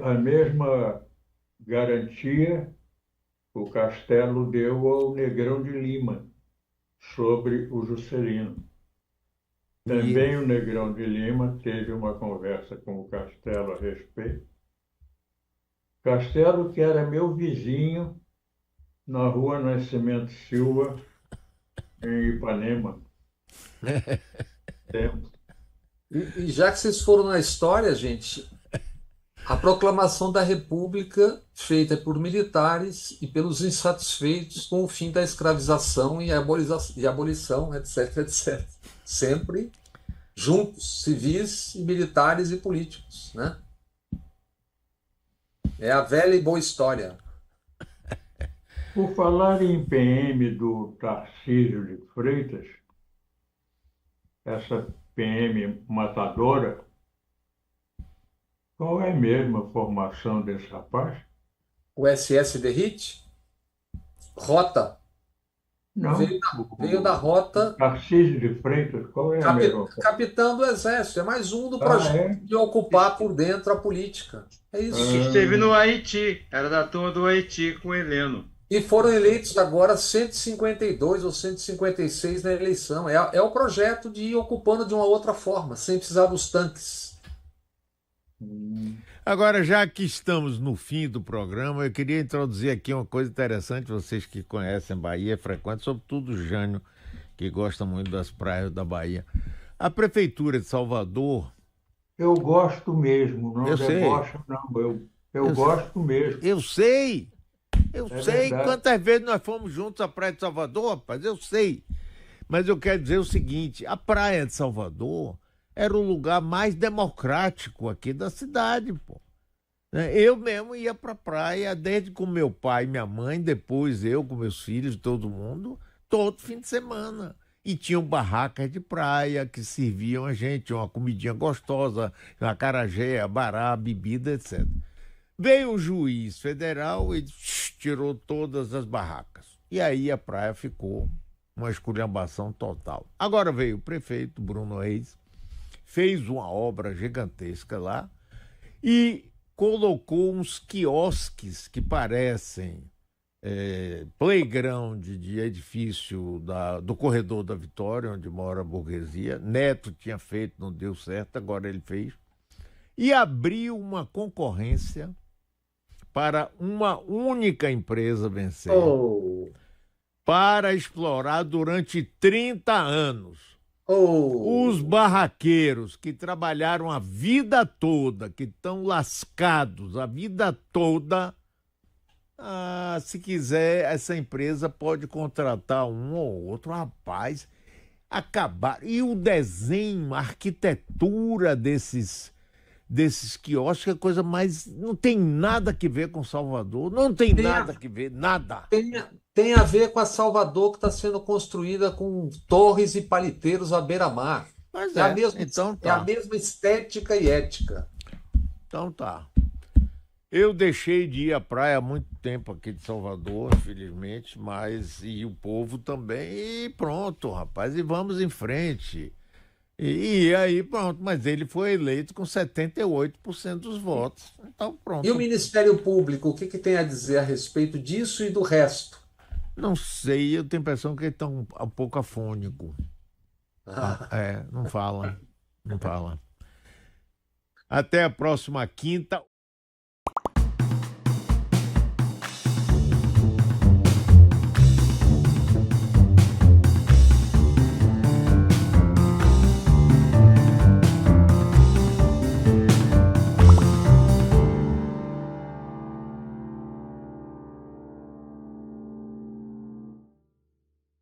A mesma garantia o Castelo deu ao Negrão de Lima sobre o Juscelino. Também o Negrão de Lima teve uma conversa com o Castelo a respeito. Castelo, que era meu vizinho na rua Nascimento Silva, em Ipanema. E já que vocês foram na história, gente, a proclamação da República, feita por militares e pelos insatisfeitos com o fim da escravização e abolição, etc, etc. Sempre juntos, civis, militares e políticos, né? É a velha e boa história. Por falar em PM do Tarcísio de Freitas, essa PM matadora, qual é mesmo a formação desse rapaz? O SS Derrite? Rota. Não. Veio da Rota. Tarcísio de Freitas, qual é a mesma? Capitão do Exército. É mais um do projeto de ocupar por dentro a política. É isso. Esteve no Haiti. Era da turma do Haiti com o Heleno. E foram eleitos agora 152 ou 156 na eleição. É o projeto de ir ocupando de uma outra forma, sem precisar dos tanques. Agora, já que estamos no fim do programa, eu queria introduzir aqui uma coisa interessante, vocês que conhecem Bahia, frequentam, sobretudo o Jânio, que gosta muito das praias da Bahia. A Prefeitura de Salvador... Eu gosto mesmo, não debocho, não. Eu gosto mesmo. Eu sei! Eu sei verdade. Quantas vezes nós fomos juntos à Praia de Salvador, rapaz, eu sei. Mas eu quero dizer o seguinte, a Praia de Salvador era o lugar mais democrático aqui da cidade, pô. Eu mesmo ia pra praia, desde com meu pai e minha mãe, depois eu com meus filhos, todo mundo, todo fim de semana. E tinham barracas de praia que serviam a gente, uma comidinha gostosa, acarajé, abará, bebida, etc. Veio um juiz federal e tirou todas as barracas. E aí a praia ficou uma esculhambação total. Agora veio o prefeito, Bruno Reis, fez uma obra gigantesca lá e colocou uns quiosques que parecem playground de edifício do Corredor da Vitória, onde mora a burguesia. Neto tinha feito, não deu certo, agora ele fez. E abriu uma concorrência para uma única empresa vencer, para explorar durante 30 anos. Os barraqueiros que trabalharam a vida toda, que estão lascados a vida toda, se quiser, essa empresa pode contratar um ou outro. Rapaz, acabar. E o desenho, a arquitetura desses quiosques é coisa mais... Não tem nada que ver com Salvador, não tem nada que ver, nada. Tem a ver com a Salvador que está sendo construída com torres e paliteiros à beira-mar. Mas a mesma, então tá. É a mesma estética e ética. Então tá. Eu deixei de ir à praia há muito tempo aqui de Salvador, infelizmente, mas e o povo também, e pronto, rapaz, e vamos em frente. E aí, pronto, mas ele foi eleito com 78% dos votos. Então, pronto. E o Ministério Público, o que tem a dizer a respeito disso e do resto? Não sei, eu tenho a impressão que ele está um pouco afônico. Não fala. Até a próxima quinta.